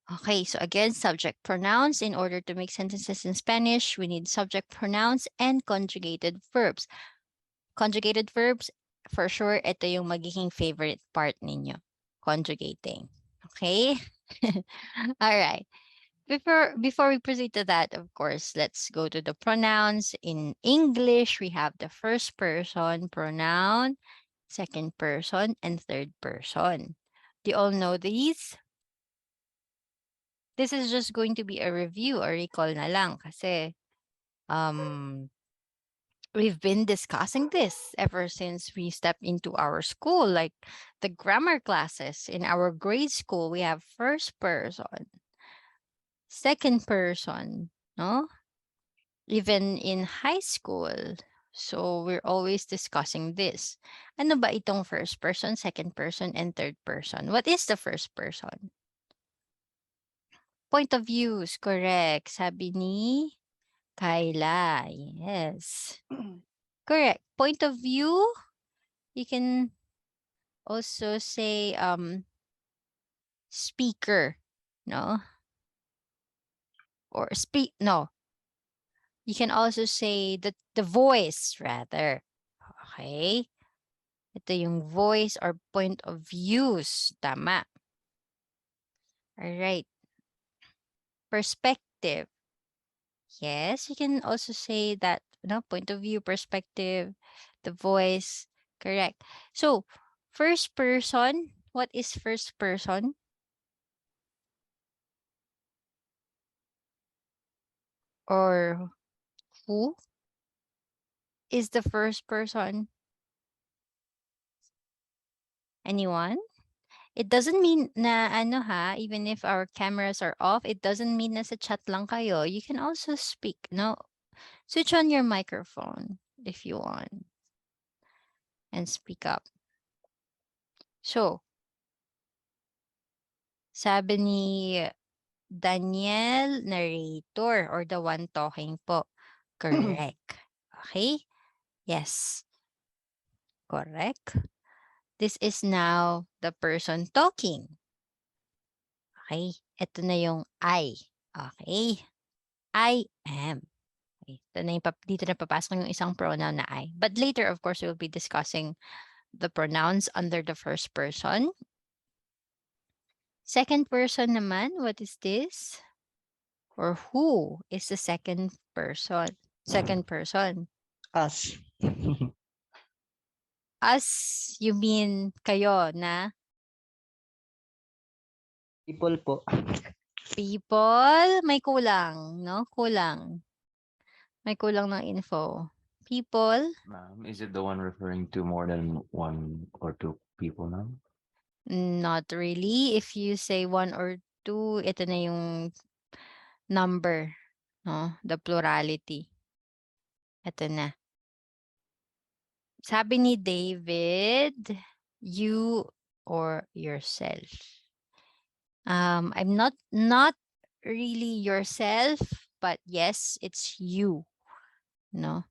Okay, so again, subject pronouns. In order to make sentences in Spanish, we need subject pronouns and conjugated verbs. Conjugated verbs, for sure, ito yung magiging favorite part ninyo. Conjugating. Okay? All right. Before we proceed to that, of course, let's go to the pronouns. In English, we have the first person pronoun, second person, and third person. Do you all know these? This is just going to be a review or recall na lang kasi we've been discussing this ever since we stepped into our school, like the grammar classes. In our grade school, we have first person, second person, no? Even in high school. So we're always discussing this. Ano ba itong first person, second person, and third person? What is the first person? Point of views, correct. Sabi ni Kyla. Yes. Correct. Point of view, you can also say speaker, no? Or speak, no. You can also say the voice rather. Okay? Ito yung voice or point of views. Tama. All right. Perspective. Yes, you can also say that, no, point of view, perspective, the voice. Correct. So, first person, what is first person? Or who is the first person? Anyone? It doesn't mean na ano ha, even if our cameras are off, it doesn't mean na sa chat lang kayo. You can also speak, no? Switch on your microphone if you want and speak up. So, sabi ni Daniel, narrator or the one talking po. Correct. Okay? Yes. Correct. This is now the person talking. Okay? Ito na yung I. Okay? I am. Okay. Dito na papasok yung isang pronoun na I. But later, of course, we'll be discussing the pronouns under the first person. Second person naman, what is this? Or who is the second person? Second person. Us. Us, you mean kayo na People po. people? May kulang, no? Kulang. May kulang ng info. People? Ma'am, is it the one referring to more than one or two people now? Not really. If you say one or two, ito na yung number, no? The plurality. Ito na. Sabi ni David, you or yourself. I'm not really yourself, but yes, it's you. No?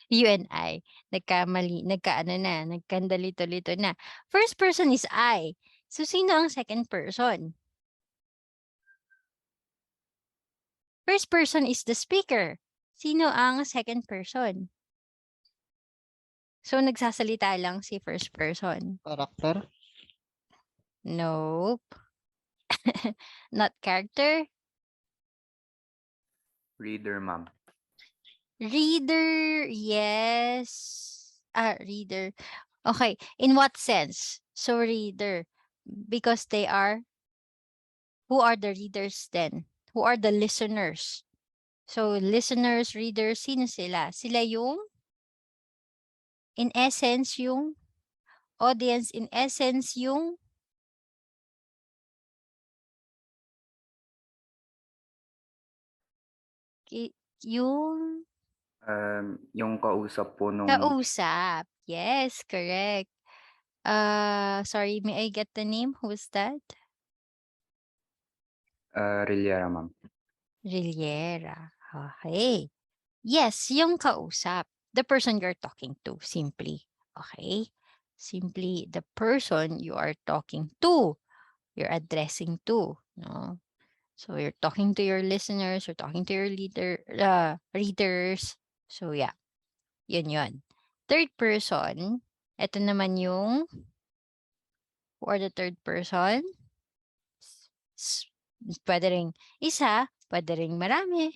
You and I. Nagkandalito-lito na. First person is I. So, sino ang second person? First person is the speaker. Sino ang second person? So, nagsasalita lang si first person. Character. Nope. Not character. Reader, ma'am. Reader, yes. Reader. Okay, in what sense? So, reader. Because they are, who are the readers then? Who are the listeners? So, listeners, readers, sino sila? Sila yung, in essence, yung audience, in essence, yung yung Yung kausap po nung kausap. Yes, correct. Sorry, may I get the name? Who's that? Riliera, ma'am. Riliera. Okay. Yes, yung kausap. The person you're talking to, simply. Okay? Simply the person you are talking to. you're addressing to, no? So you're talking to your listeners, you're talking to your readers. So yeah, yun. Third person, ito naman yung for the third person. S- Pwede ring isa, pwede ring marami.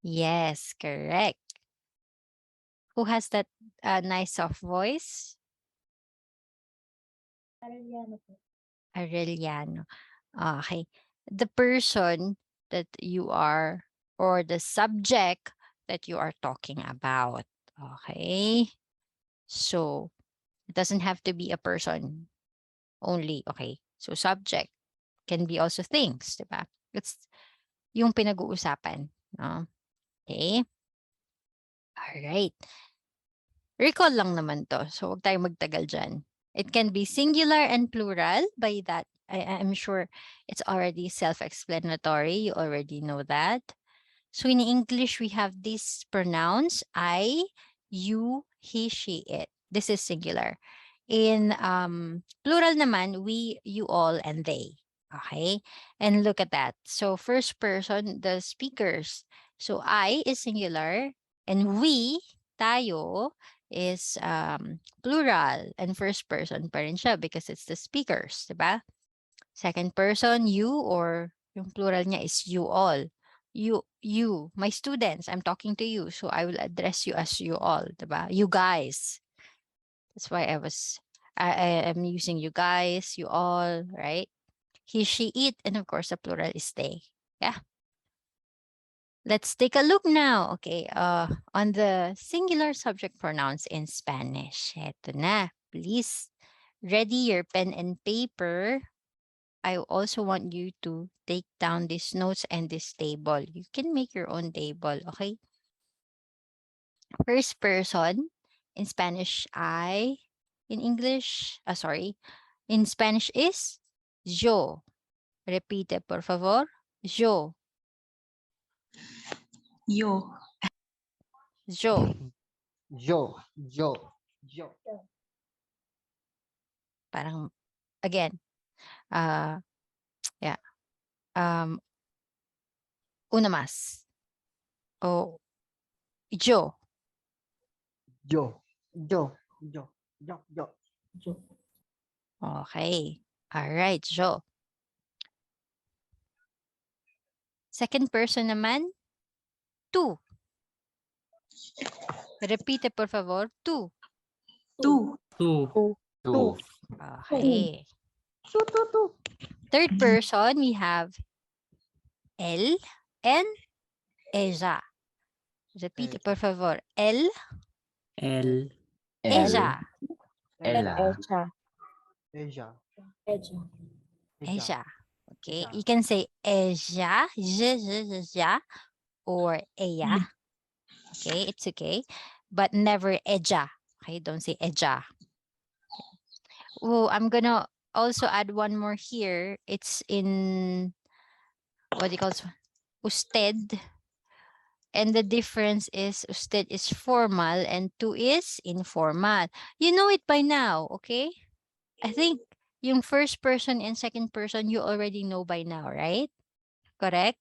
Yes, correct. Who has that nice soft voice? Arellano. Okay. The person that you are or the subject that you are talking about. Okay. So it doesn't have to be a person only. Okay. So subject can be also things, diba? It's yung pinag-uusapan. No? Okay. All right. Recall lang naman to. So, huwag tayong magtagal dyan. It can be singular and plural. By that, I'm sure it's already self-explanatory. You already know that. So, in English, we have these pronouns. I, you, he, she, it. This is singular. In plural naman, we, you, all, and they. Okay? And look at that. So, first person, the speakers. So, I is singular. And we, tayo, is plural and first person pa rin siya because it's the speakers, diba? Second person, you or yung plural niya is you all. You, my students, I'm talking to you, so I will address you as you all, diba? You guys. That's why I am using you guys, you all, right? He, she, it, and of course the plural is they. Yeah. Let's take a look now, okay, on the singular subject pronouns in Spanish. Eto na, please. Ready your pen and paper. I also want you to take down these notes and this table. You can make your own table, okay? First person, in Spanish, I. In English, sorry. In Spanish is yo. Repite, por favor. Yo. Yo. Yo. Yo. Parang, again, yeah. Una más. O yo. Yo. Okay. All right, yo. Second person naman, tú. Repite, por favor, tú. Tú. Two. Okay. Third person, we have él and ella. Repite, por favor. Él, El. ella. Ella. Asia. Ella. Okay. Ella. You can say ella, ja, or ella. Okay, it's okay. But never ella. Okay, don't say ella. Oh, I'm gonna also add one more here. It's in what do you call this one? Usted. And the difference is usted is formal and tú is informal. You know it by now, okay? I think yung first person and second person you already know by now, right? Correct?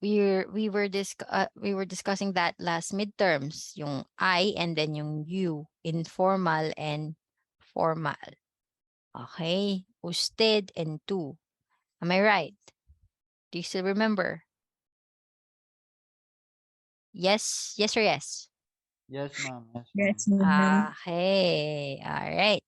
We were discussing that last midterms, yung I and then yung you, informal and formal. Okay? Usted and tú. Am I right? Do you still remember? Yes, yes or yes? Yes, ma'am. Yes, ma'am. Okay. All right.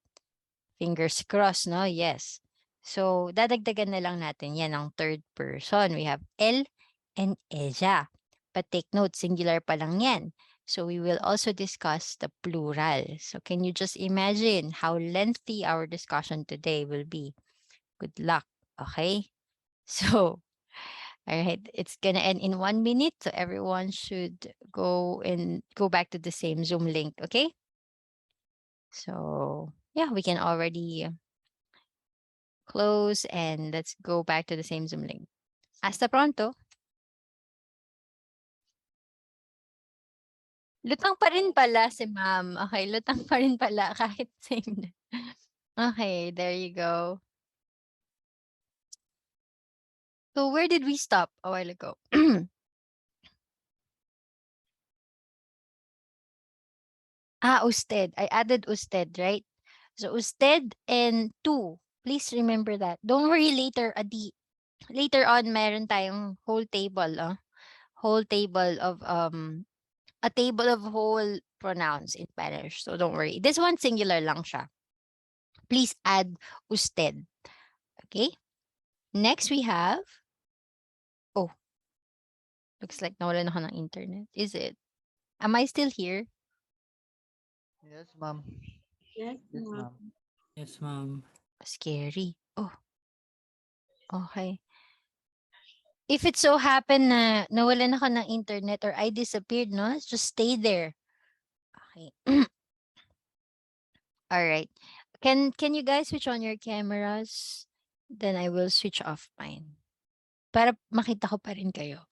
Fingers crossed, no? Yes. So, dadagdagan na lang natin yan ang third person. We have él and ella. But take note, singular pa lang yan. So, we will also discuss the plural. So, can you just imagine how lengthy our discussion today will be? Good luck. Okay? So, all right, it's gonna end in 1 minute. So, everyone should go back to the same Zoom link. Okay? So, yeah, we can already close and let's go back to the same Zoom link. Hasta pronto. Lutang pa rin pala si ma'am. Okay, lutang pa rin pala kahit same. Okay, there you go. So where did we stop a while ago? Usted. I added usted, right? So usted and two. Please remember that. Don't worry later, later on meron tayong whole table, whole table of a table of whole pronouns in Spanish. So don't worry. This one singular lang siya. Please add usted. Okay? Next we have looks like nawalan ako ng internet. Is it? Am I still here? Yes, ma'am. Yes, Yes, ma'am. Yes, ma'am. Scary. Oh, okay. If it so happen na nawalan ako ng internet or I disappeared, no? Just stay there. Okay. All right. Can you guys switch on your cameras? Then I will switch off mine. Para makita ko pa rin kayo.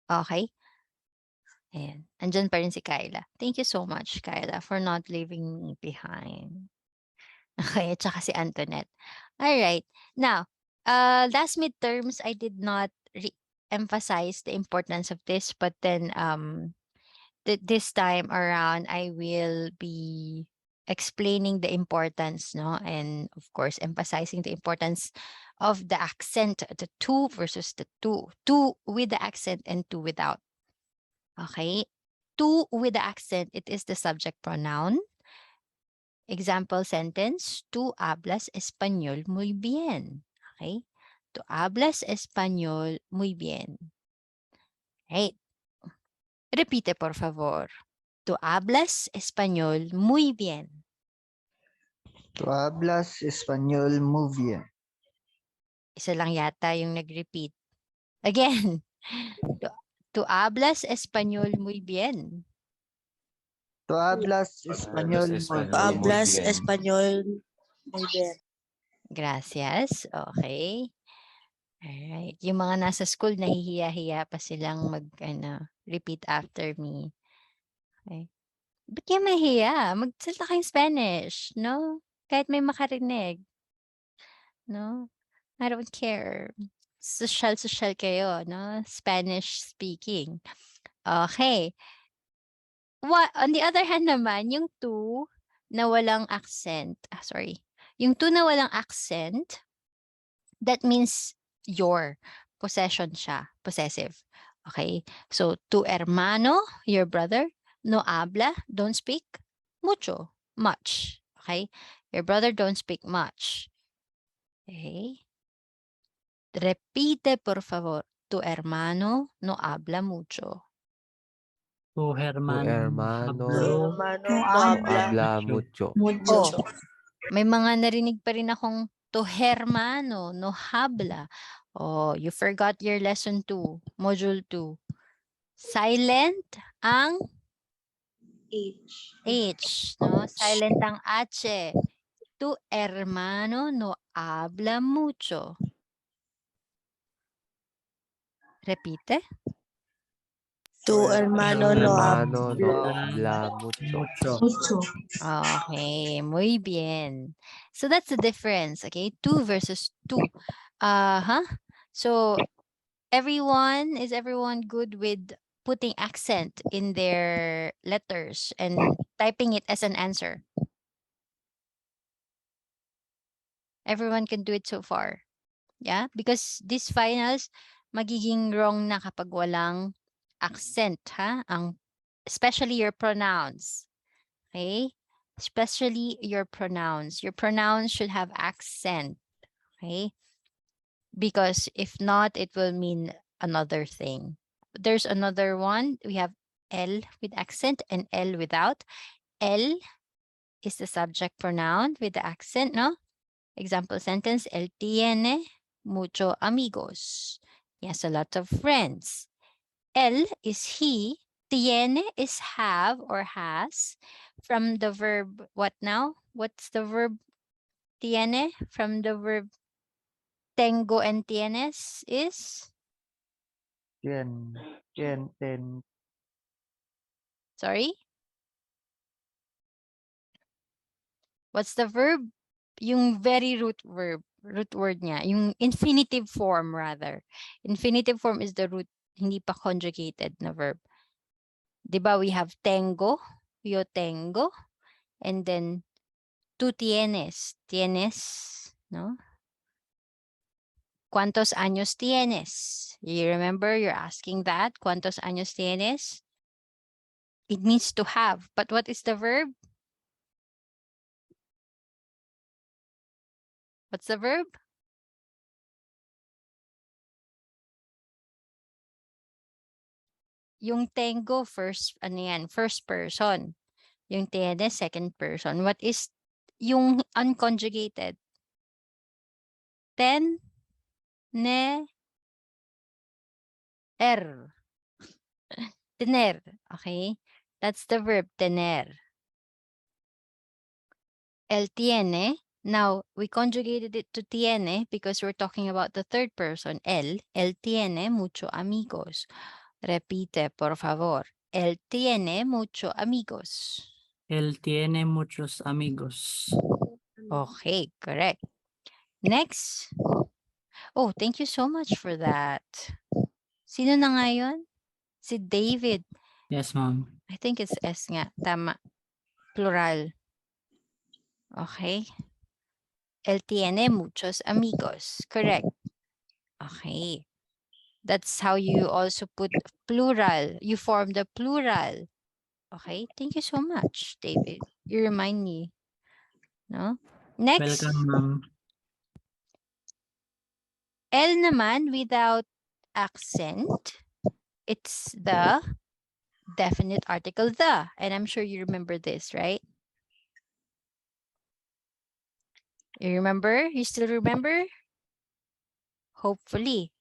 Okay. Ayan. Andyan pa rin si Kyla. Thank you so much, Kyla, for not leaving me behind. Okay, at saka si Antoinette. All right. Now, last midterms, I did not emphasize the importance of this, but then this time around, I will be explaining the importance, no? And of course, emphasizing the importance of the accent, the two versus the two. Two with the accent and two without. Okay? Two with the accent, it is the subject pronoun. Example sentence, tú hablas español muy bien. Okay? Tú hablas español muy bien. Right. Repite, por favor. Tú hablas español muy bien. Tú hablas español muy bien. Isa lang yata yung nag-repeat. Again. Tú hablas español muy bien. Tú hablas español muy español bien. muy Hablas bien. español muy bien. Gracias. Okay. Alright. Yung mga nasa school, nahihiya-hiya pa silang repeat after me. Okay. Ba't kayo mahihiya? Magsalita kayong Spanish, no? Kahit may makarinig. No? I don't care. Social kayo, no? Spanish speaking. Okay. On the other hand naman, yung to na walang accent, yung to na walang accent, that means your possession siya, possessive. Okay? So, tu hermano, your brother, no habla, don't speak mucho, much. Okay? Your brother don't speak much. Okay? Repite, por favor. Tu hermano no habla mucho. Tu hermano. hermano Hablo. habla mucho. Oh, may mga narinig pa rin akong tu hermano no habla. Oh, you forgot your lesson 2, module 2. Silent ang H, no? Silent ang H. Tu hermano no habla mucho. Repite. Tu hermano no Hermano no habla habla mucho. Okay, muy bien. So that's the difference, okay? Two versus two. So is everyone good with putting accent in their letters and typing it as an answer? Everyone can do it so far. Yeah, because these finals magiging wrong na kapag walang accent, ha? Especially your pronouns. Okay? Especially your pronouns. Your pronouns should have accent. Okay? Because if not, it will mean another thing. There's another one. We have L with accent and L without. L is the subject pronoun with the accent, no? Example sentence, él tiene mucho amigos. He has a lot of friends. Él is he. Tiene is have or has. From the verb, what now? What's the verb tiene? From the verb tengo and tienes is? Ten. Sorry? What's the verb? Yung very root word niya. Yung infinitive form rather. Infinitive form is the root, hindi pa conjugated na verb. Diba we have tengo, yo tengo, and then tú tienes. Tienes, no? ¿Cuántos años tienes? You remember you're asking that? ¿Cuántos años tienes? It means to have. But what is the verb? What's the verb? Yung tengo first, ano yan, first person. Yung tienes second person. What is yung unconjugated? Ten, ne, er. Tener. Okay? That's the verb, tener. El tiene. Now, we conjugated it to tiene because we're talking about the third person. El tiene mucho amigos. Repite, por favor. Él tiene mucho amigos. Él tiene muchos amigos. Okay, correct. Next. Oh, thank you so much for that. Sino na nga yun? Si David. Yes, ma'am. I think it's S nga. Tama. Plural. Okay. Él tiene muchos amigos. Correct. Okay. That's how you also put plural. You form the plural. Okay. Thank you so much, David. You remind me. No? Next. Welcome, ma'am. L naman without accent. It's the definite article the. And I'm sure you remember this, right? You remember? You still remember? Hopefully.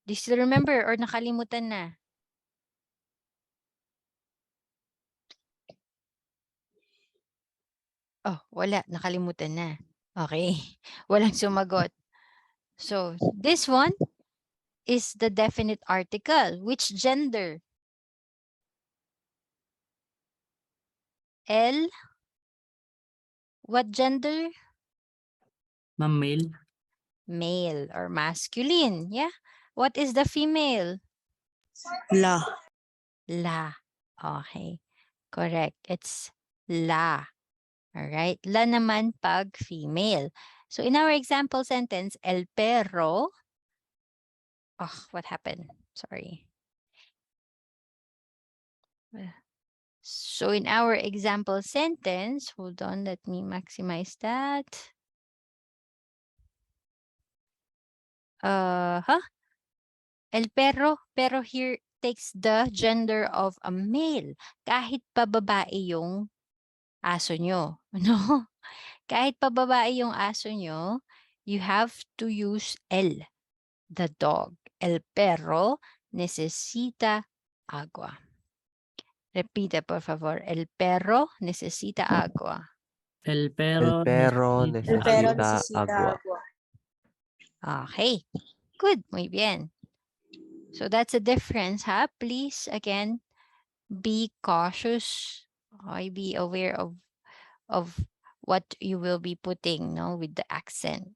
Do you still remember or nakalimutan na? Oh, wala. Nakalimutan na. Okay. Walang sumagot. So, this one is the definite article. Which gender? L? What gender? Ma'am, male. Male or masculine. Yeah. What is the female? La. La. Okay. Correct. It's la. All right. La naman pag female. So in our example sentence, el perro. Oh, what happened? Sorry. So in our example sentence, hold on, let me maximize that. El pero here takes the gender of a male. Kahit pa babae yung aso nyo. No? Kahit pa babae yung aso nyo, you have to use el, the dog. El perro necesita agua. Repite, por favor. El perro necesita agua. El El perro perro necesita necesita agua. Okay. Good. Muy bien. So that's a difference, huh? Please, again, be cautious. Be aware of what you will be putting, no, with the accent.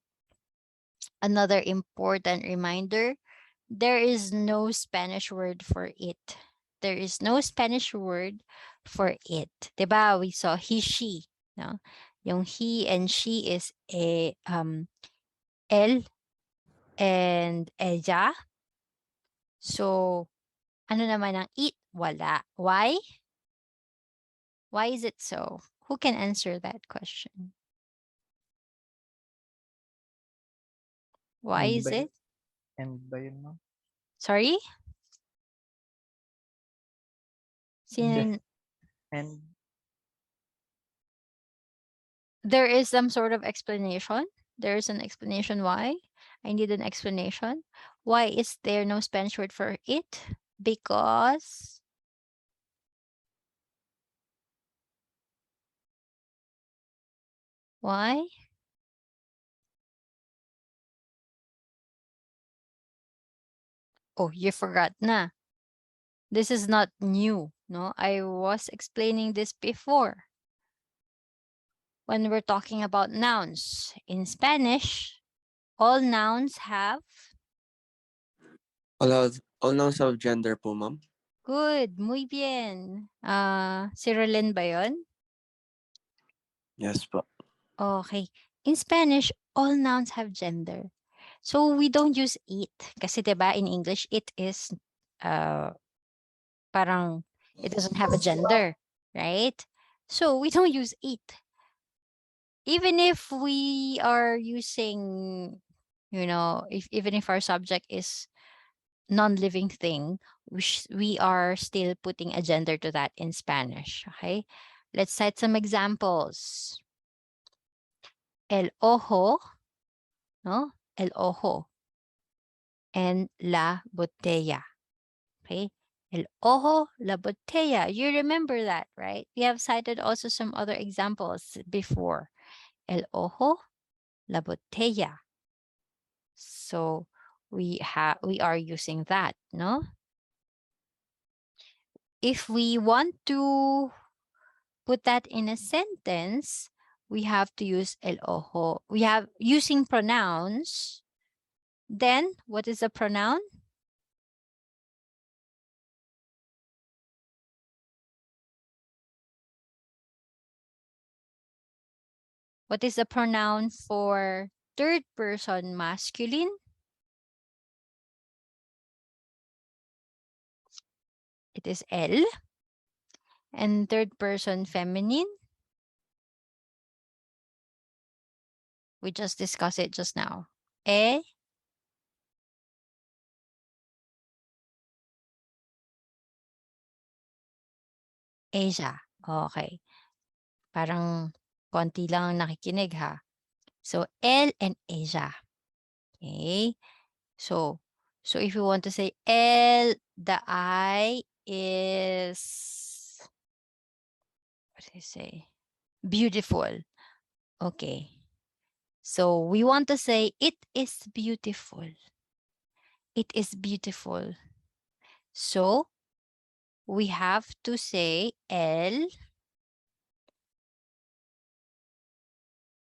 Another important reminder, there is no Spanish word for it. There is no Spanish word for it. Diba? We saw he, she. No? Yung he and she is él and ella. So, ano naman ang it? Wala. Why? Why is it so? Who can answer that question? Why And is ba yun? it? And ba yun, ma'am? Sorry? Hindi. And There is some sort of explanation. There is an explanation why. I need an explanation. Why is there no Spanish word for it? Because why? Oh, you forgot na. This is not new, no? I was explaining this before. When we're talking about nouns in Spanish, all nouns have All nouns have gender po, ma'am. good, muy bien. Si Rolen ba yun? Yes po. Okay. In Spanish, all nouns have gender. So we don't use it. Kasi 'di ba in English, it is parang it doesn't have a gender, right? So we don't use it. Even if we are using, even if our subject is non-living thing, we are still putting a gender to that in Spanish. Okay, let's cite some examples. El ojo, no? El ojo. And la botella. Okay. El ojo, la botella. You remember that, right? We have cited also some other examples before. El ojo, la botella. So we are using that, no? If we want to put that in a sentence, we have to use el ojo. We have using pronouns. Then what is a pronoun? What is the pronoun for third person masculine? It is él. And third person feminine? We just discussed it just now. E, ella. Okay. Parang konti lang ang nakikinig ha. So, él and ella. Okay. So if you want to say él, the I is, what do you say? Beautiful. Okay. So we want to say it is beautiful. It is beautiful. So we have to say él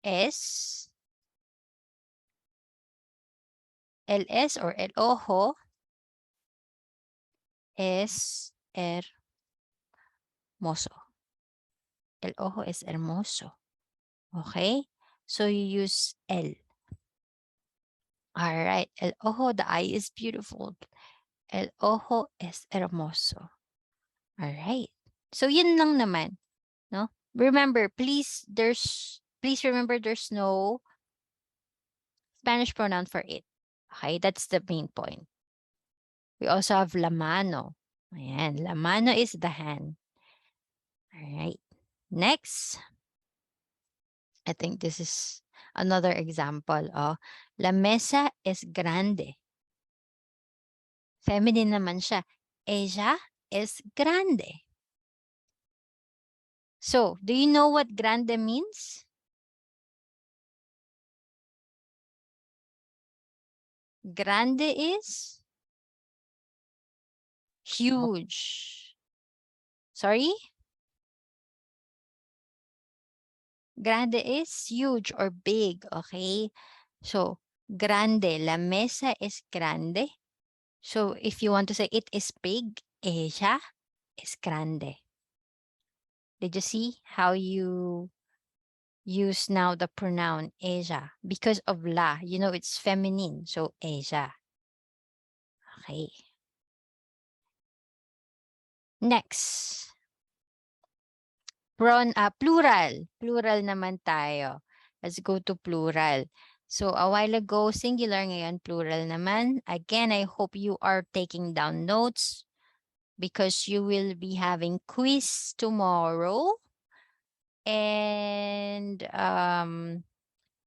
es, él es or el ojo es hermoso. El ojo es hermoso. Okay? So you use el. All right. El ojo, the eye is beautiful. El ojo es hermoso. All right. So yun lang naman, no? Remember, please remember there's no Spanish pronoun for it. Okay, that's the main point. We also have la mano. Ayan, la mano is the hand. All right. Next, I think this is another example. La mesa es grande. Feminine naman siya. Ella es grande. So, do you know what grande means? Grande is huge. Sorry? Grande is huge or big, okay? So, grande, la mesa es grande. So, if you want to say it is big, ella es grande. Did you see how you use now the pronoun ella? Because of la, it's feminine, so ella. Okay. Next. Plural. Plural naman tayo. Let's go to plural. So, a while ago, singular, ngayon plural naman. Again, I hope you are taking down notes because you will be having quiz tomorrow and an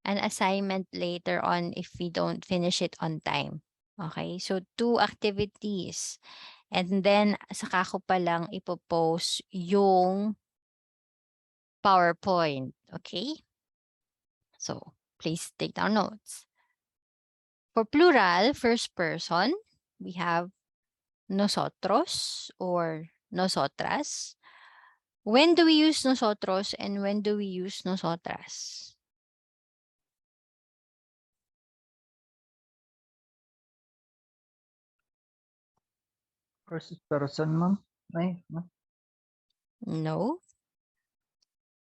assignment later on if we don't finish it on time. Okay? So, 2 activities. And then, saka ko palang ipopost yung PowerPoint. Okay? So, please take down notes. For plural, first person, we have nosotros or nosotras. When do we use nosotros and when do we use nosotras? first person, ma'am. Ay, no? No.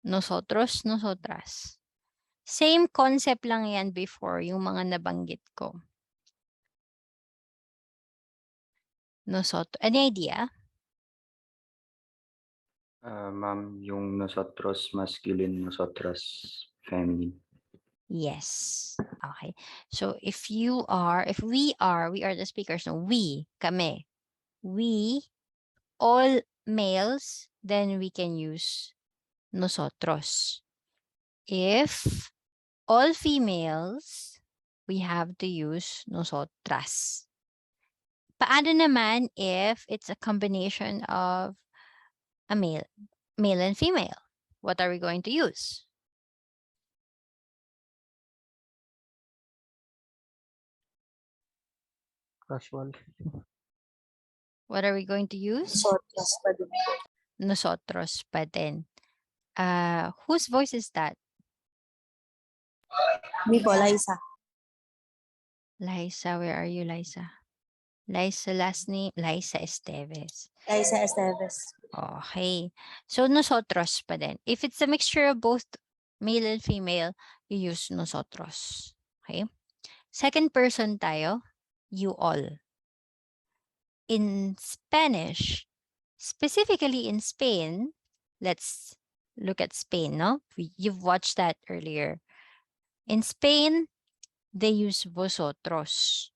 Nosotros, nosotras. Same concept lang yan before, yung mga nabanggit ko. Any idea? Ma'am, yung nosotros masculine, nosotras feminine. Yes. Okay. So if we are the speakers, no, kami, we, all males, then we can use nosotros. If all females, we have to use nosotras. Paano naman if it's a combination of a male and female? What are we going to use? Casual. What are we going to use? Nosotros pa din po. Nosotros pa din. Whose voice is that? Mi po, Liza. Liza, where are you, Liza? Liza, last name, Liza Esteves. Liza Esteves. Okay. So, nosotros pa din. If it's a mixture of both male and female, you use nosotros. Okay? Second person tayo, you all. In Spanish, specifically in Spain, let's look at Spain, no? You've watched that earlier. In Spain, they use vosotros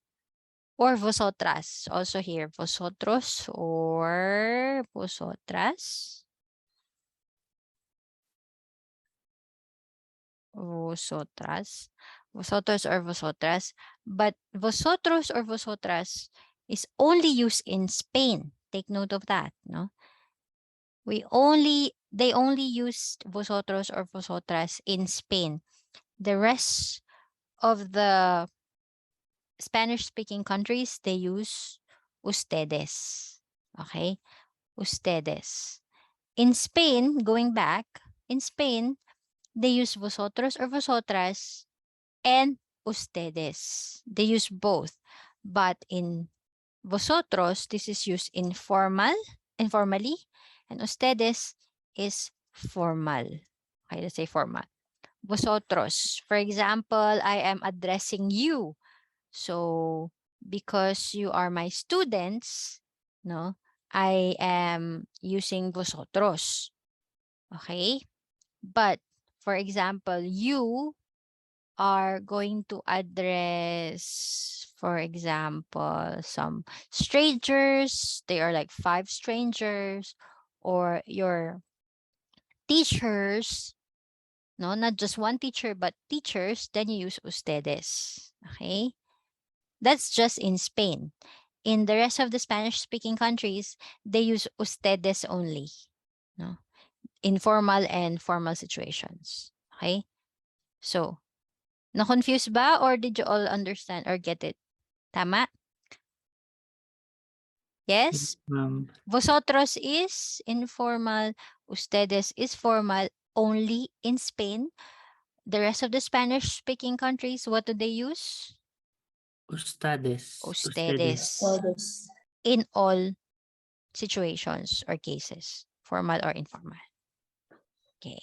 or vosotras. Also here, vosotros or vosotras. Vosotras. Vosotros or vosotras. But vosotros or vosotras is only used in Spain. Take note of that, no? They only used vosotros or vosotras in Spain. The rest of the Spanish-speaking countries, they use ustedes. Okay? Ustedes. In Spain, going back, in Spain, they use vosotros or vosotras and ustedes. They use both. But in vosotros, this is used informally, and ustedes is formal. Okay, let's say formal. Vosotros. For example, I am addressing you. So, because you are my students, no, I am using vosotros. Okay? But, for example, you are going to address, for example, some strangers. They are like 5 strangers, or your teachers. No, not just one teacher, but teachers. Then you use ustedes. Okay? That's just in Spain. In the rest of the Spanish-speaking countries, they use ustedes only. No? Informal and formal situations. Okay? So, na-confuse ba or did you all understand or get it? Tama? Yes? Vosotros is informal, ustedes is formal only in Spain. The rest of the Spanish-speaking countries, what do they use? Ustedes. Ustedes. Todos. In all situations or cases, formal or informal. Okay.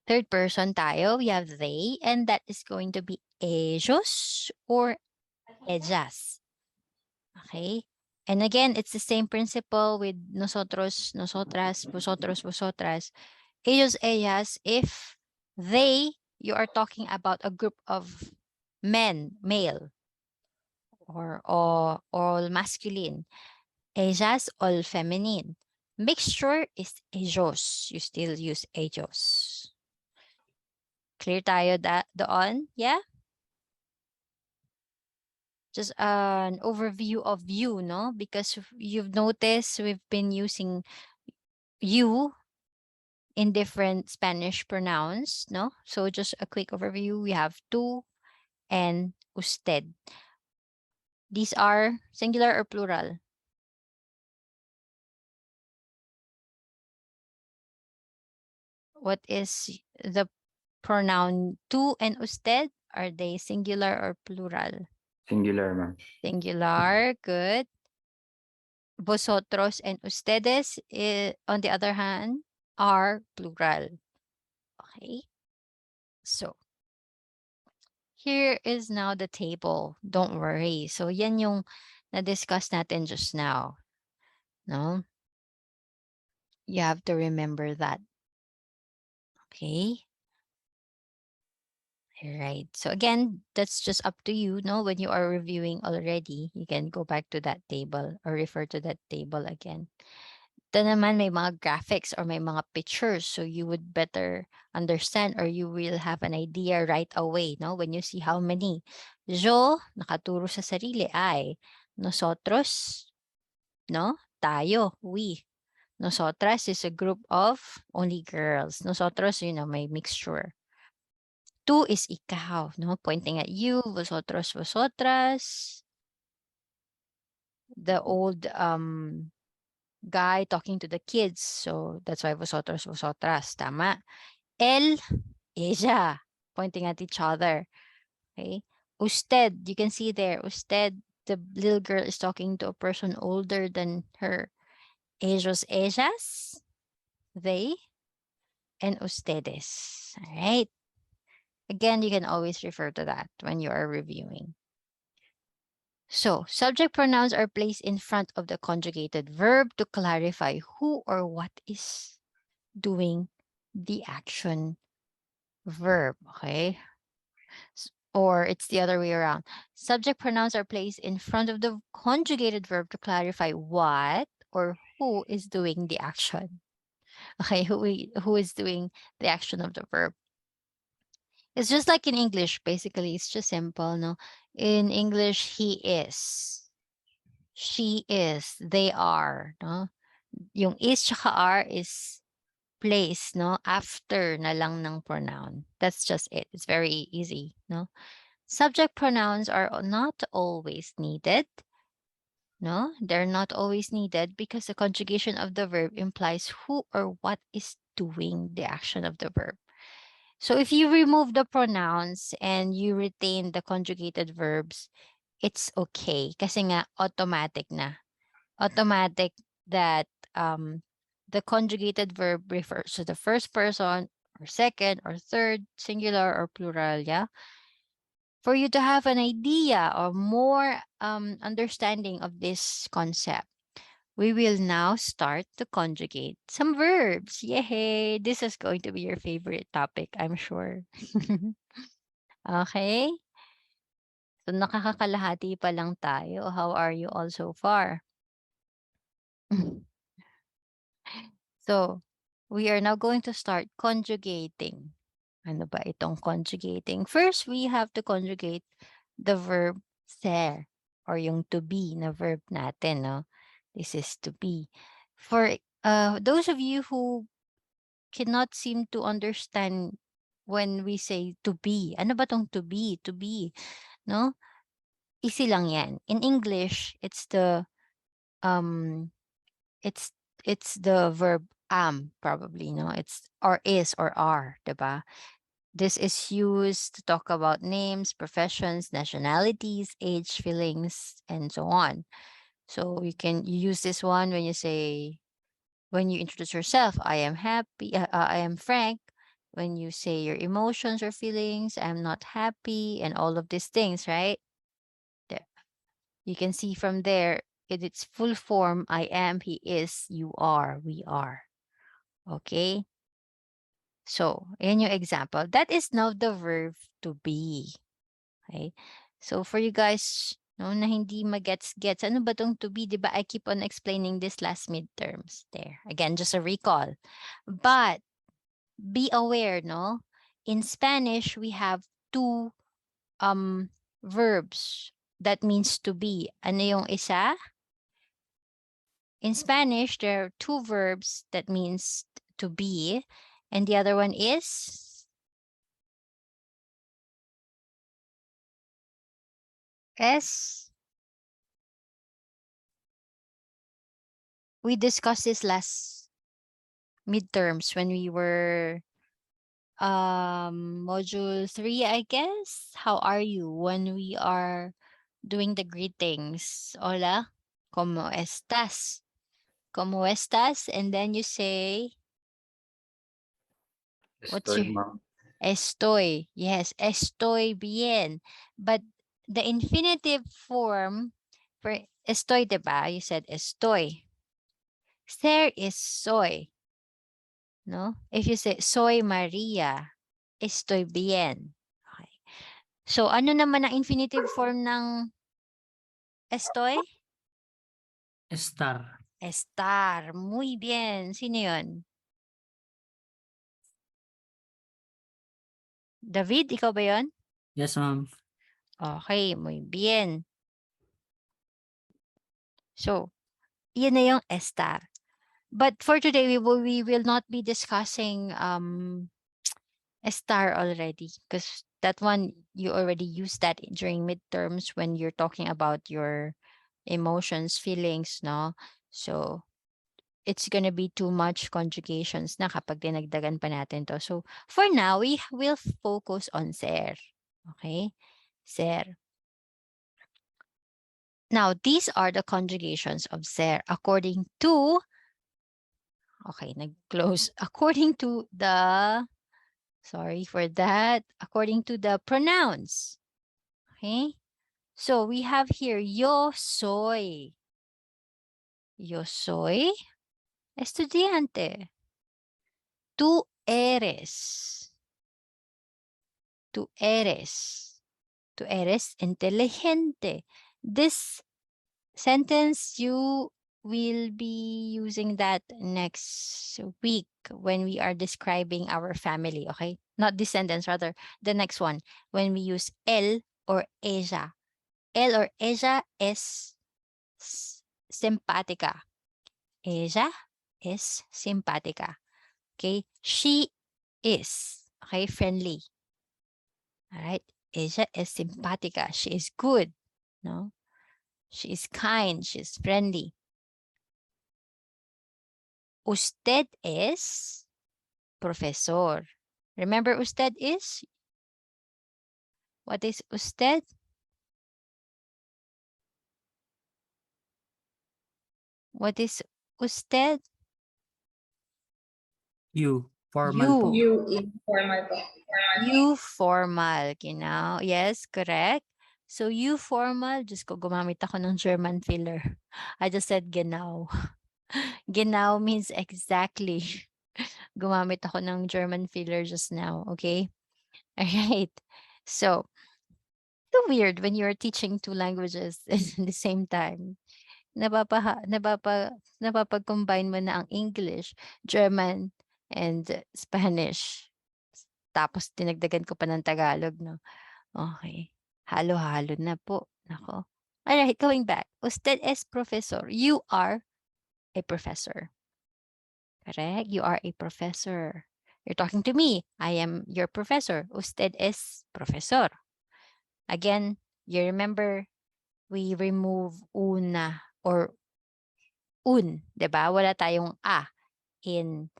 Third person tayo, we have they, and that is going to be ellos or ellas. Okay. And again, it's the same principle with nosotros, nosotras, vosotros, vosotras. Ellos, ellas, if they, you are talking about a group of men, male, or all masculine. Ellas, all feminine. Mixture is ellos. You still use ellos. Clear tayo doon? Yeah? Just an overview of you, no? Because you've noticed we've been using you in different Spanish pronouns, no? So just a quick overview. We have tú and usted. These are singular or plural? What is the pronoun tu and usted? Are they singular or plural? Singular, ma'am. Singular, good. Vosotros and ustedes, on the other hand, are plural. Okay. So, here is now the table. Don't worry. So, yan yung na-discuss natin just now. No? You have to remember that. Okay. All right. So again, that's just up to you. No, when you are reviewing already, you can go back to that table or refer to that table again. Ito naman may mga graphics or may mga pictures, so you would better understand or you will have an idea right away, no? When you see how many. Yo, nakaturo sa sarili ay nosotros, no? Tayo, we. Nosotras is a group of only girls. Nosotros, may mixture. Tú is ikaw, no? Pointing at you, vosotros, vosotras. The old guy talking to the kids. So that's why vosotros, vosotras. Tama. Él, ella. Pointing at each other. Okay. Usted, you can see there. Usted, the little girl is talking to a person older than her. Ellos, ellas. They. And ustedes. All right. Again, you can always refer to that when you are reviewing. So, subject pronouns are placed in front of the conjugated verb to clarify who or what is doing the action verb, okay? Or it's the other way around. Subject pronouns are placed in front of the conjugated verb to clarify what or who is doing the action. Okay, who is doing the action of the verb. It's just like in English, basically. It's just simple, no? In English, he is. She is. They are, no? Yung is tsaka are is placed, no? After na lang ng pronoun. That's just it. It's very easy, no? Subject pronouns are not always needed. No, they're not always needed because the conjugation of the verb implies who or what is doing the action of the verb. So if you remove the pronouns and you retain the conjugated verbs, it's okay kasi nga automatic na. Automatic that the conjugated verb refers to the first person or second or third, singular or plural, yeah? For you to have an idea or more understanding of this concept, we will now start to conjugate some verbs. Yay! This is going to be your favorite topic, I'm sure. Okay? So nakakakalahati pa lang tayo. How are you all so far? So, we are now going to start conjugating. Ano ba itong conjugating? First, we have to conjugate the verb ser or yung to be na verb natin, no? This is to be. For those of you who cannot seem to understand when we say to be, ano ba tong to be? To be, no? Easy lang yan. In English, it's the um it's the verb am probably, no? It's or is or are, diba? This is used to talk about names, professions, nationalities, age, feelings, and so on. So you can use this one when you say, when you introduce yourself, I am happy, I am Frank. When you say your emotions or feelings, I'm not happy, and all of these things, right? There. You can see from there, in its full form, I am, he is, you are, we are. Okay? So, ayan yung example. That is now the verb to be. Okay? So, for you guys, no, na hindi magets-gets, ano ba tong to be? Diba I keep on explaining this last midterms. There. Again, just a recall. But, be aware, no? In Spanish, we have two verbs that means to be. Ano yung isa? In Spanish, there are two verbs that means to be, and the other one is We discussed this last midterms when we were module 3, I guess. How are you when we are doing the greetings? Hola, ¿cómo estás? ¿Cómo estás? And then you say, what's Estoy, your ma'am. estoy? Yes, estoy bien. But the infinitive form for estoy, diba? You said estoy. There is soy. No? If you say soy Maria, estoy bien. Okay. So ano naman ang infinitive form ng estoy? Estar. Estar. Muy bien. Sino yun? David, ikaw ba yun? Yes, ma'am. Okay, muy bien. So, yun na yung estar. But for today, we will not be discussing estar already because that one, you already used that during midterms when you're talking about your emotions, feelings, no? So, it's gonna be too much conjugations na kapag dinagdagan pa natin to. So, for now, we will focus on ser. Okay? Ser. Now, these are the conjugations of ser according to, okay, nag-close. According to the, sorry for that, according to the pronouns. Okay? So, we have here, yo soy. Yo soy estudiante. Tú eres. Tú eres. Tú eres inteligente. This sentence, you will be using that next week when we are describing our family, okay? Not this sentence, rather the next one, when we use él or ella. Él or ella es simpática. Ella es simpática. Okay? She is, okay, friendly. All right? Ella es simpática. She is good. No? She is kind. She is friendly. Usted es profesor. Remember, usted is? What is usted? What is usted? You. Formal po. You. informal po. You formal, genau. Yes, correct. So you formal, just ko gumamit ako ng German filler. I just said genau. Genau means exactly. Gumamit ako ng German filler just now, okay? All right. So, so weird when you're teaching two languages at the same time. Napapag-combine mo na ang English, German, and Spanish. Tapos dinagdagan ko pa ng Tagalog, no? Okay. Halo-halo na po. Nako. Alright, going back. Usted es profesor. You are a professor. Correct? You are a professor. You're talking to me. I am your professor. Usted es profesor. Again, you remember, we remove una or diba? Wala tayong a in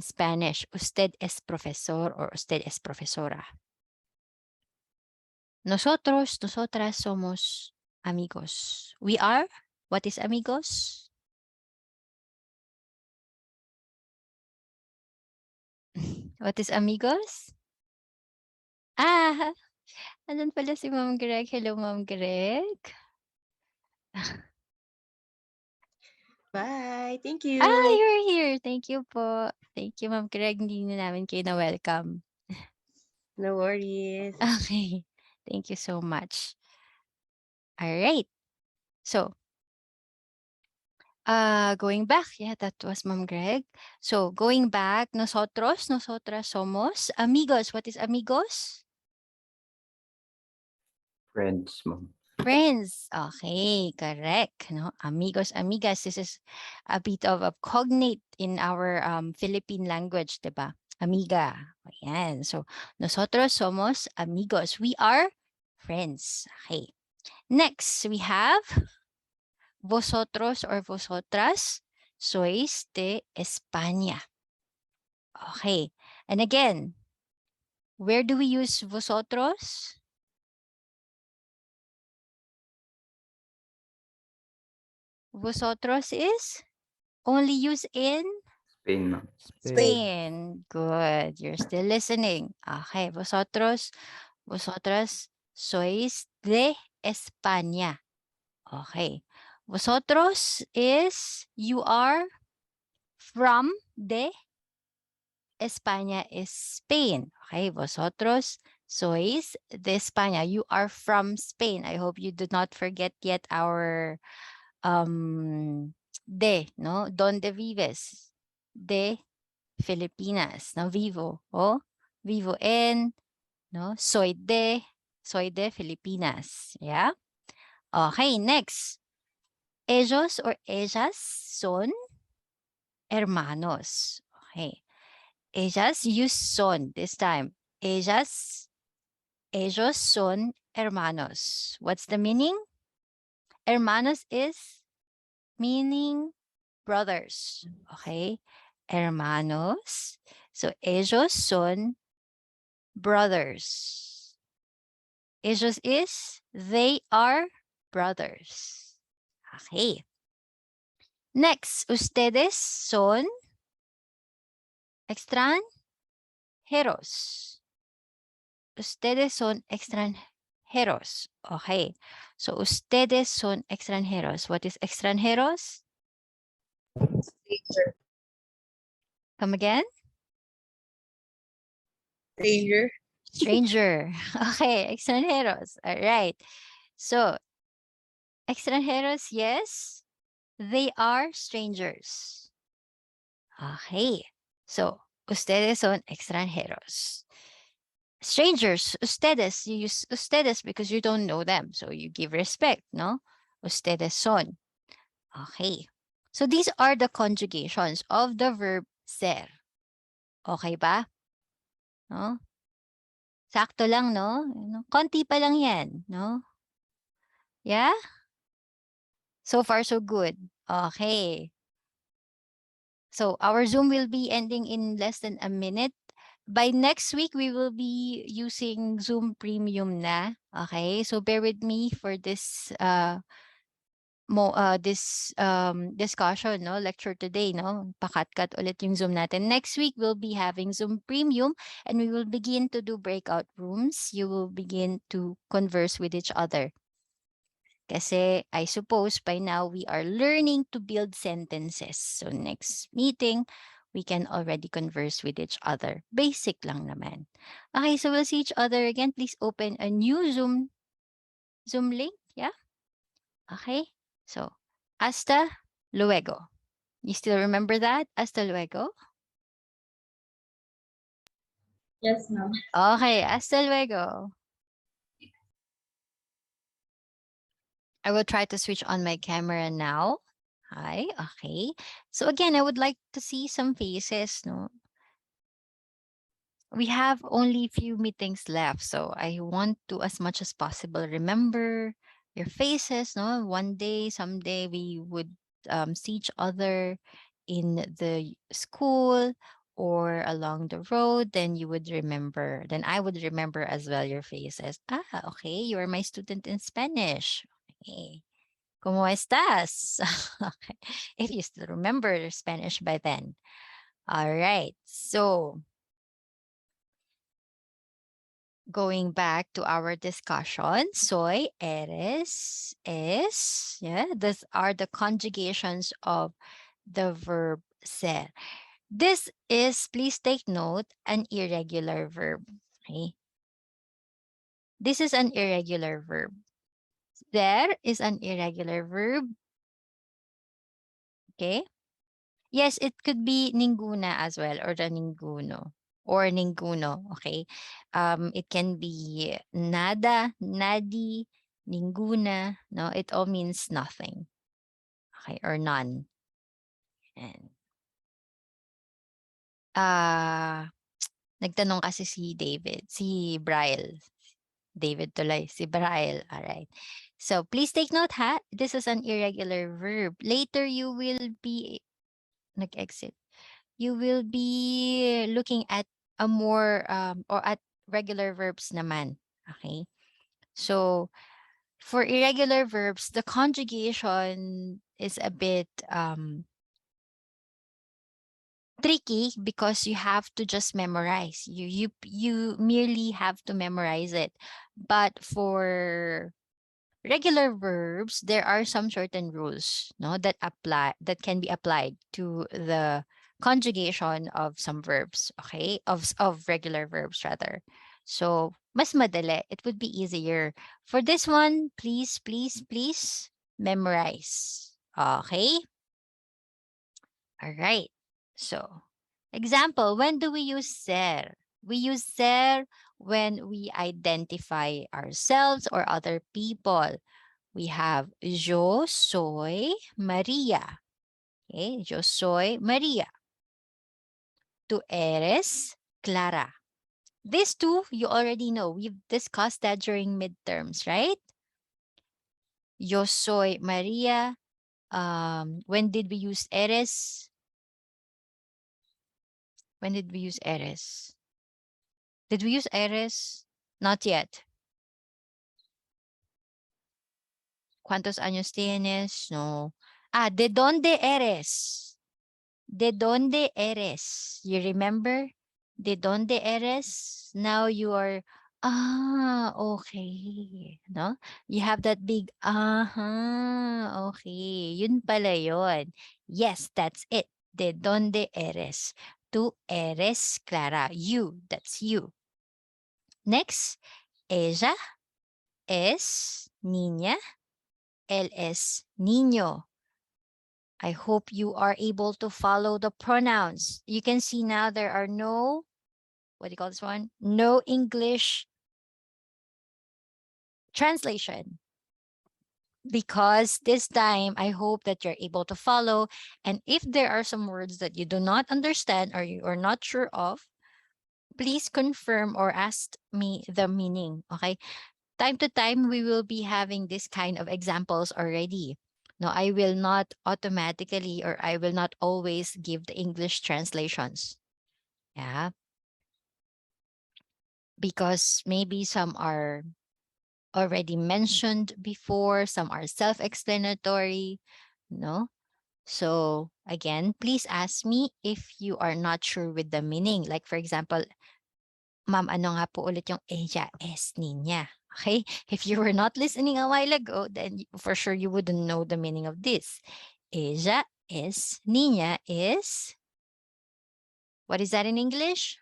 Spanish. Usted es profesor or usted es profesora. Nosotros, nosotras somos amigos. We are? What is amigos? What is amigos? Ah, andun pala si Ma'am Greg. Hello, Ma'am Greg. Bye. Thank you. You're here. Thank you po. Thank you, Ma'am Greg. Hindi na namin kayo na-welcome. No worries. Okay. Thank you so much. All right. So, going back, yeah, that was Ma'am Greg. So, going back, nosotros, nosotras somos amigos. What is amigos? Friends, ma'am. Friends. Okay, correct. No? Amigos, amigas. This is a bit of a cognate in our Philippine language, diba? Amiga. Ayan. So, nosotros somos amigos. We are friends. Okay. Next, we have vosotros or vosotras. Sois de España. Okay. And again, where do we use vosotros? Vosotros is only used in Spain, ma'am. Spain. Good. You're still listening. Okay. Vosotros, vosotras sois de España. Okay. Vosotros is you are from de España is Spain. Okay. Vosotros sois de España. You are from Spain. I hope you did not forget yet our de, no? ¿Dónde vives? De Filipinas, no? Vivo, oh, vivo en, no? Soy de Filipinas, yeah? Okay, next. Ellos or ellas son hermanos. Okay. Ellas use son this time. Ellos son hermanos. What's the meaning? Hermanos is meaning brothers. Okay? Hermanos. So, ellos son brothers. Ellos is they are brothers. Okay. Next, ustedes son extranjeros. Ustedes son extranjeros. Okay. So, ustedes son extranjeros. What is extranjeros? Stranger. Come again? Stranger. Stranger. Okay, extranjeros. All right. So, extranjeros, yes, they are strangers. Okay. So, ustedes son extranjeros. Strangers, ustedes, you use ustedes because you don't know them. So, you give respect, no? Ustedes son. Okay. So, these are the conjugations of the verb ser. Okay ba? No? Sakto lang, no? Konti pa lang yan, no? Yeah? So far, so good. Okay. So our Zoom will be ending in less than a minute. By next week, we will be using Zoom Premium na. Okay? So bear with me for this discussion, no? Lecture today, no? Pakat-kat ulit yung Zoom natin. Next week, we'll be having Zoom Premium and we will begin to do breakout rooms. You will begin to converse with each other. Kasi I suppose by now we are learning to build sentences. So next meeting, we can already converse with each other. Basic lang naman. Okay, so we'll see each other again. Please open a new Zoom link. Yeah? Okay. So, hasta luego. You still remember that? Hasta luego? Yes, ma'am. Okay, hasta luego. I will try to switch on my camera now. Hi, okay. So again, I would like to see some faces, no? We have only few meetings left, so I want to, as much as possible, remember your faces, no? One day, someday, we would see each other in the school or along the road, then you would remember, then I would remember as well your faces. Ah, okay, you are my student in Spanish. Okay. ¿Cómo estás? Okay. If you still remember Spanish by then. All right. So going back to our discussion, soy, eres, es. Yeah, these are the conjugations of the verb ser. This is, please take note, an irregular verb. Okay. This is an irregular verb. There is an irregular verb. Okay. Yes, it could be ninguna as well, or the ninguno, or ninguno. Okay. It can be nada, nadi, ninguna. No, it all means nothing. Okay, or none. And nagtanong kasi si David, si Brian. David tuloy, si Brian. All right. So please take note, ha. This is an irregular verb. Later you will be nag-exit, you will be looking at a more or at regular verbs naman. Okay? So for irregular verbs, the conjugation is a bit tricky because you have to just memorize. You merely have to memorize it. But for regular verbs, there are some certain rules, no, that can be applied to the conjugation of some verbs, okay? Of regular verbs rather. So, mas madali, it would be easier. For this one, please, please, please memorize. Okay? All right. So, example, when do we use ser? We use ser when we identify ourselves or other people. We have yo soy María. Okay, yo soy María. Tú eres Clara. These two, you already know. We've discussed that during midterms, right? Yo soy María. When did we use eres? When did we use eres? Did we use eres? Not yet. ¿Cuántos años tienes? No. Ah, ¿de dónde eres? ¿De dónde eres? You remember? ¿De dónde eres? Now you are, okay. No? You have that big, okay. Yun pala yun. Yes, that's it. ¿De dónde eres? Tú eres Clara. You, that's you. Next, ella es niña. Él es niño. I hope you are able to follow the pronouns. You can see now there are no, what do you call this one? No English translation. Because this time, I hope that you're able to follow. And if there are some words that you do not understand or you are not sure of, please confirm or ask me the meaning, okay? Time to time, we will be having this kind of examples already. No, I will not automatically or I will not always give the English translations. Yeah. Because maybe some are already mentioned before, some are self-explanatory, no? So again, please ask me if you are not sure with the meaning. Like for example, ma'am, ano nga po ulit yung ella es niña? Okay? If you were not listening a while ago, then for sure you wouldn't know the meaning of this. Ella es niña is, what is that in English?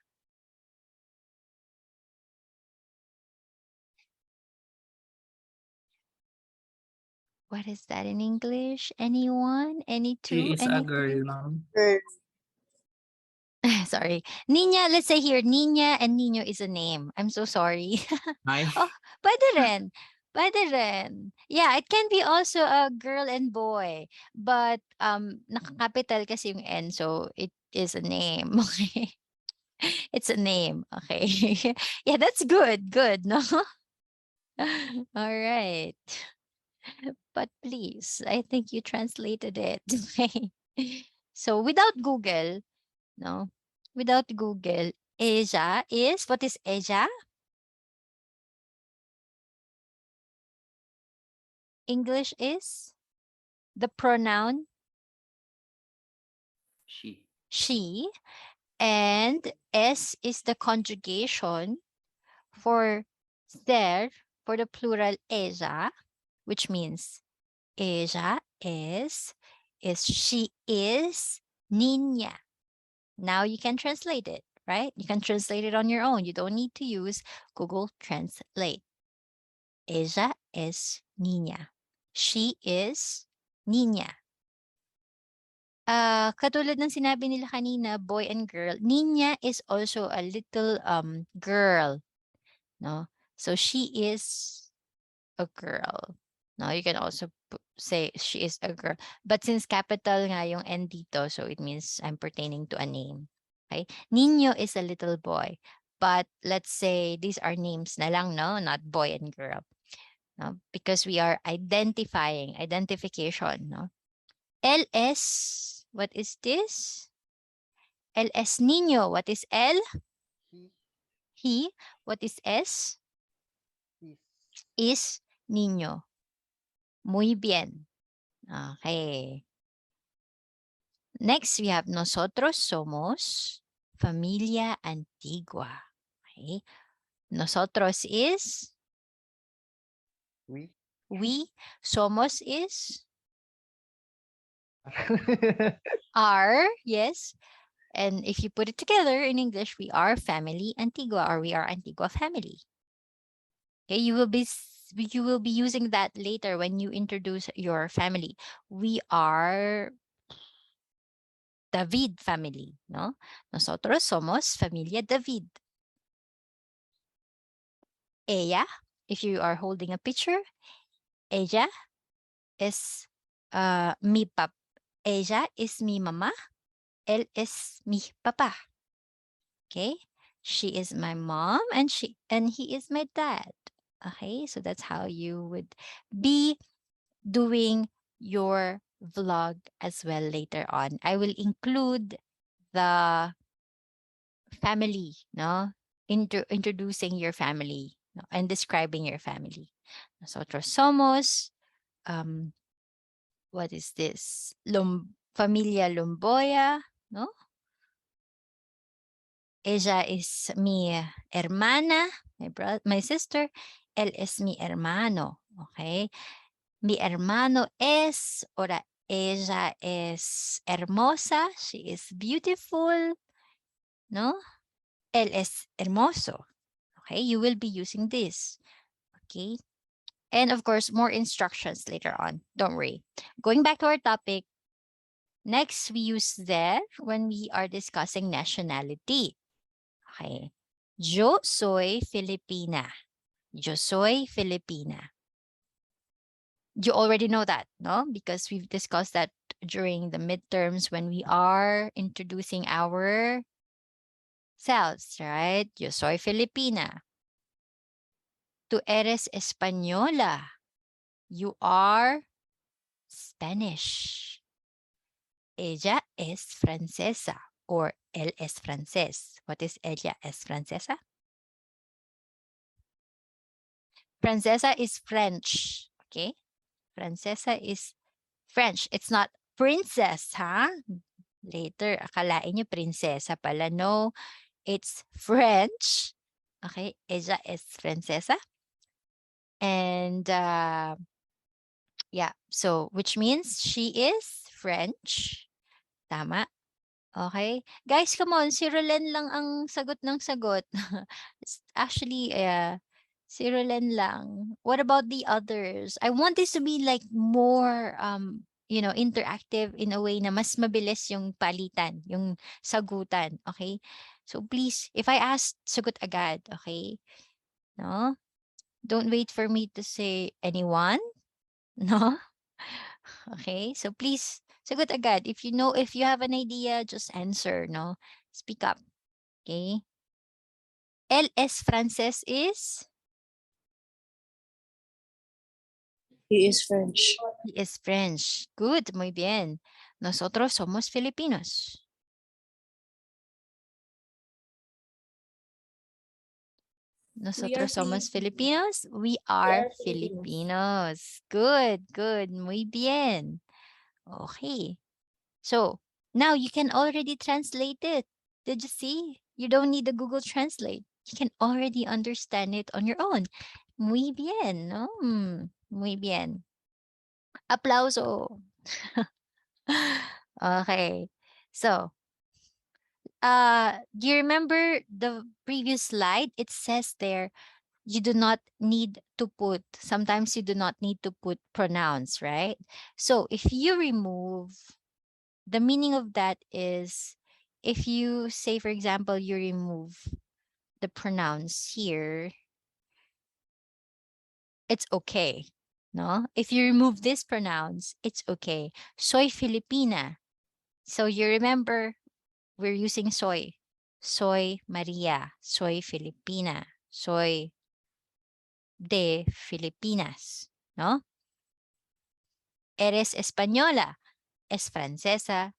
What is that in English? Anyone? Any She two? is Any a girl, three? ma'am. Sorry. Niña, let's say here, niña and niño is a name. I'm so sorry. Ay. Oh, pwede rin. Pwede rin. Yeah, it can be also a girl and boy. But naka-capital kasi yung N, so it is a name. Okay. It's a name. Okay. Yeah, that's good. Good, no? All right. But please, I think you translated it. Okay. So without Google, no, without Google, ella is, what is ella? English is the pronoun she, and S is the conjugation for ser, for the plural ella, which means ella is she is niña. Now you can translate it, right? You can translate it on your own. You don't need to use Google Translate. Ella es niña. She is niña. Katulad ng sinabi nila kanina, boy and girl, niña is also a little girl, no? So she is a girl. No, you can also say she is a girl. But since capital nga yung N dito, so it means I'm pertaining to a name. Okay? Niño is a little boy. But let's say these are names na lang, no? Not boy and girl. No? Because we are identification, no? LS, What is this? Él es niño. What is él? He He. What is es? is Is niño. Muy bien. Okay. Next, we have nosotros somos familia antigua. Okay. Nosotros is we. we. Somos is are. Yes. And if you put it together in English, we are family Antigua, or we are Antigua family. Okay, you will be using that later when you introduce your family. We are David family, no? Nosotros somos familia David. Ella, if you are holding a picture, ella es mi pap. Ella es mi mamá. Él es mi papá. Okay, she is my mom, and he is my dad. Okay, so that's how you would be doing your vlog as well later on. I will include the family, no? Introducing your family, no? And describing your family. Nosotros somos, what is this? Familia Lumboya, no? Ella es mi hermana, my sister. Él es mi hermano, okay? Mi hermano es, ahora, ella es hermosa. She is beautiful, no? Él es hermoso. Okay, you will be using this. Okay. And of course, more instructions later on. Don't worry. Going back to our topic, next we use there when we are discussing nationality. Okay. Yo soy Filipina. Yo soy Filipina. You already know that, no? Because we've discussed that during the midterms when we are introducing our selves, right? Yo soy Filipina. Tú eres española. You are Spanish. Ella es francesa, or él es francés. What is ella es francesa? Francesa is French, okay? Francesa is French. It's not princess, huh? Later, akalain nyo prinsesa pala. No, it's French. Okay, ella es francesa. And yeah, so which means she is French. Tama. Okay. Guys, come on. Si Rolen lang ang sagot ng sagot. It's actually, si Rolen lang. What about the others? I want this to be like more, interactive in a way na mas mabilis yung palitan, yung sagutan. Okay? So please, if I ask, sagot agad. Okay? No? Don't wait for me to say anyone. No? Okay, so please, sagot agad. If you have an idea, just answer, no? Speak up, okay? Él es francés is? He is French. He is French. Good, muy bien. Nosotros somos Filipinos. Nosotros somos Filipinos. We are Filipinos. Good, good, muy bien. Okay. So now you can already translate it. Did you see? You don't need the Google Translate. You can already understand it on your own. Muy bien, no? Muy bien. Aplauso. Okay. So, do you remember the previous slide? It says there, you do not need to put, sometimes you do not need to put pronouns, right? So if you remove, the meaning of that is, if you say, for example, you remove the pronouns here, it's okay. No? If you remove this pronouns, it's okay. Soy Filipina. So you remember, we're using soy. Soy Maria. Soy Filipina. Soy de Filipinas. No? Eres española. Es francesa.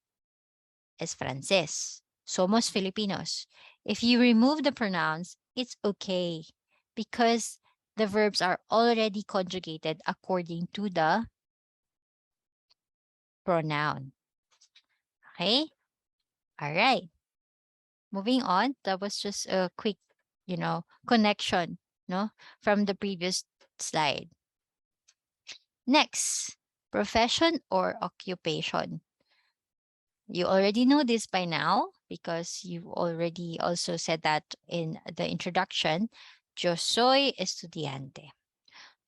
es francés. Somos Filipinos. If you remove the pronouns, it's okay because the verbs are already conjugated according to the pronoun. Okay? All right. Moving on, that was just a quick, connection, no, from the previous slide. Next, profession or occupation. You already know this by now because you already also said that in the introduction. Yo soy estudiante.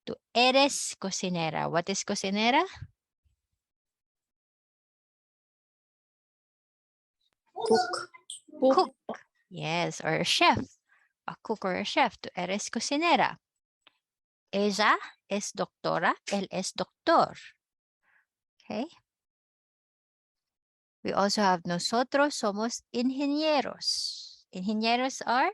Tú eres cocinera. What is cocinera? Cook. Cook. Yes, or a chef. A cook or a chef. Tú eres cocinera. Ella es doctora. Él es doctor. Okay. We also have nosotros somos ingenieros. Ingenieros are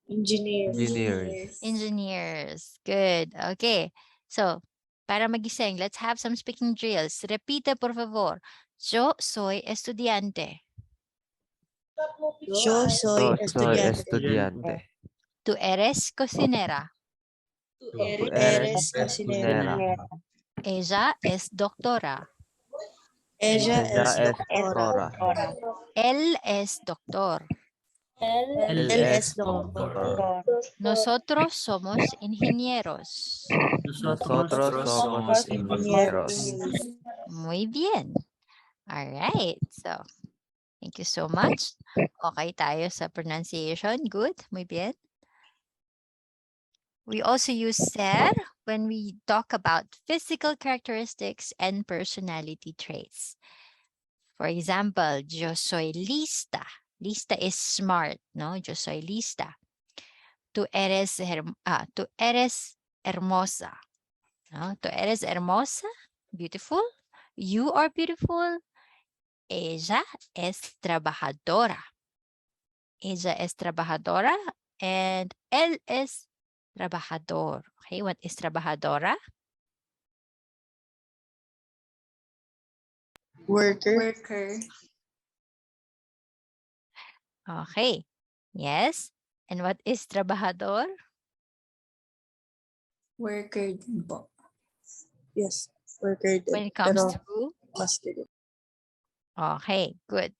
Engineers. engineers. Good. Okay. So, para magising, let's have some speaking drills. Repite, por favor. Yo soy estudiante. Yo soy Yo soy estudiante. estudiante. Tú eres cocinera. Tú Eres eres cocinera. cocinera. Ella es doctora. Ella Ella es es doctora. doctora. Él es doctor. Él Él es es doctor. doctor. Nosotros somos ingenieros. Nosotros somos ingenieros. Muy bien. All right. So, thank you so much. Okay tayo sa pronunciation. Good. Muy bien. We also use ser when we talk about physical characteristics and personality traits. For example, yo soy lista. Lista is smart, no? Yo soy lista. Tú eres hermosa. No? Tú eres hermosa, beautiful. You are beautiful. Ella es trabajadora. Ella es trabajadora and él es trabajador. Okay, what is trabajadora? Worker. Okay, yes. And what is trabajador? Worker din po. Yes, worker din. When it comes Pero to, masculine. okay, good.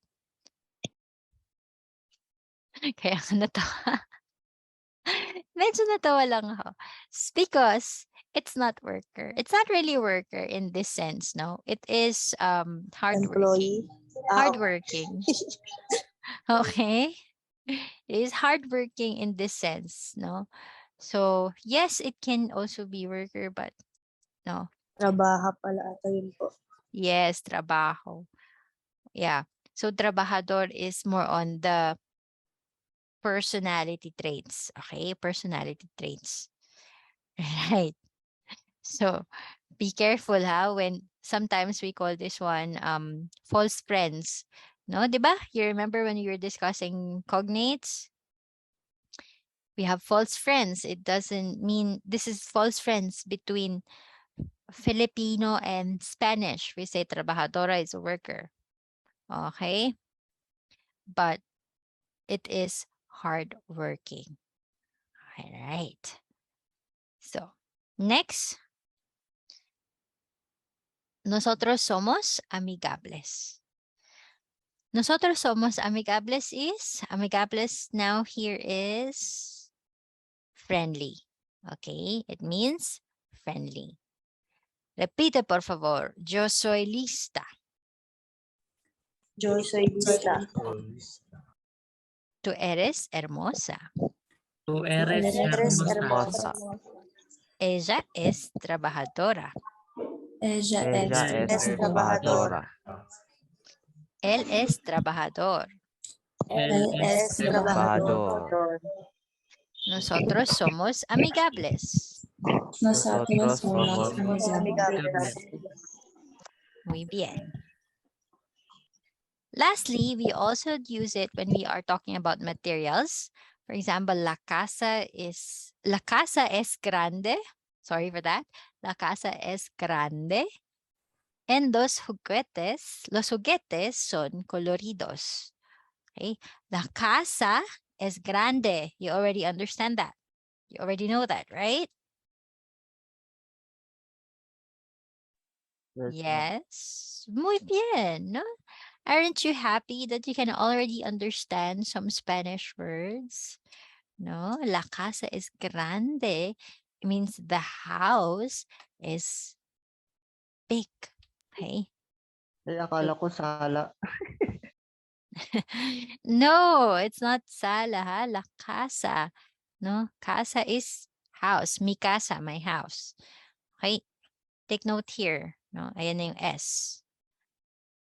Kaya ako natawa. Medyo natawa lang ako. Because it's not worker. It's not really worker in this sense, no? It is hardworking. Employee. Ah, Hardworking. Okay? It is hardworking in this sense, no? So, yes, it can also be worker, but no. trabaha pala ata yun po. Yes, trabajo. Yeah. So, trabajador is more on the personality traits. Okay? Personality traits. Right. So, be careful when sometimes we call this one false friends. No, 'di ba? You remember when you were discussing cognates? We have false friends. It doesn't mean this is false friends between Filipino and Spanish. We say trabajadora is a worker. Okay? But it is hardworking. All right. So, next. Nosotros somos amigables. Nosotros somos amigables is, amigables now here is friendly. Okay, it means friendly. Repite, por favor. Yo soy lista. Yo soy lista. Tú eres hermosa. Tú eres Eres hermosa. hermosa. Ella es trabajadora. Ella Ella es trabajadora. Él es trabajador. Él es trabajador. Trabajador. Nosotros somos amigables. Nosotros somos amigables. Muy bien. Lastly, we also use it when we are talking about materials. For example, la casa es grande. Sorry for that. La casa es grande. And los juguetes son coloridos. Okay. La casa es grande. You already understand that. You already know that, right? Yes, ma'am. Yes. Muy bien, no? Aren't you happy that you can already understand some Spanish words? No, la casa es grande. It means the house is big. Okay. Ay, akala ko sala. No, it's not sala, ha? La casa. No, casa is house. Mi casa, my house. Okay. Take note here. No, ayan na yung S.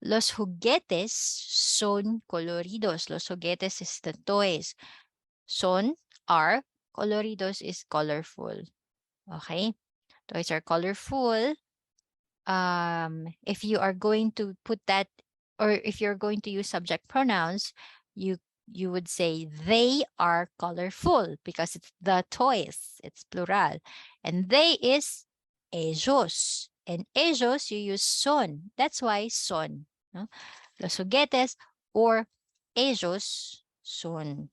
Los juguetes son coloridos. Los juguetes is the toys. Son are, coloridos is colorful. Okay? Toys are colorful. If you are going to put that, or if you're going to use subject pronouns, you would say they are colorful because it's the toys. It's plural. And they is ellos. And ellos, you use son. That's why son. No? Los juguetes or ellos son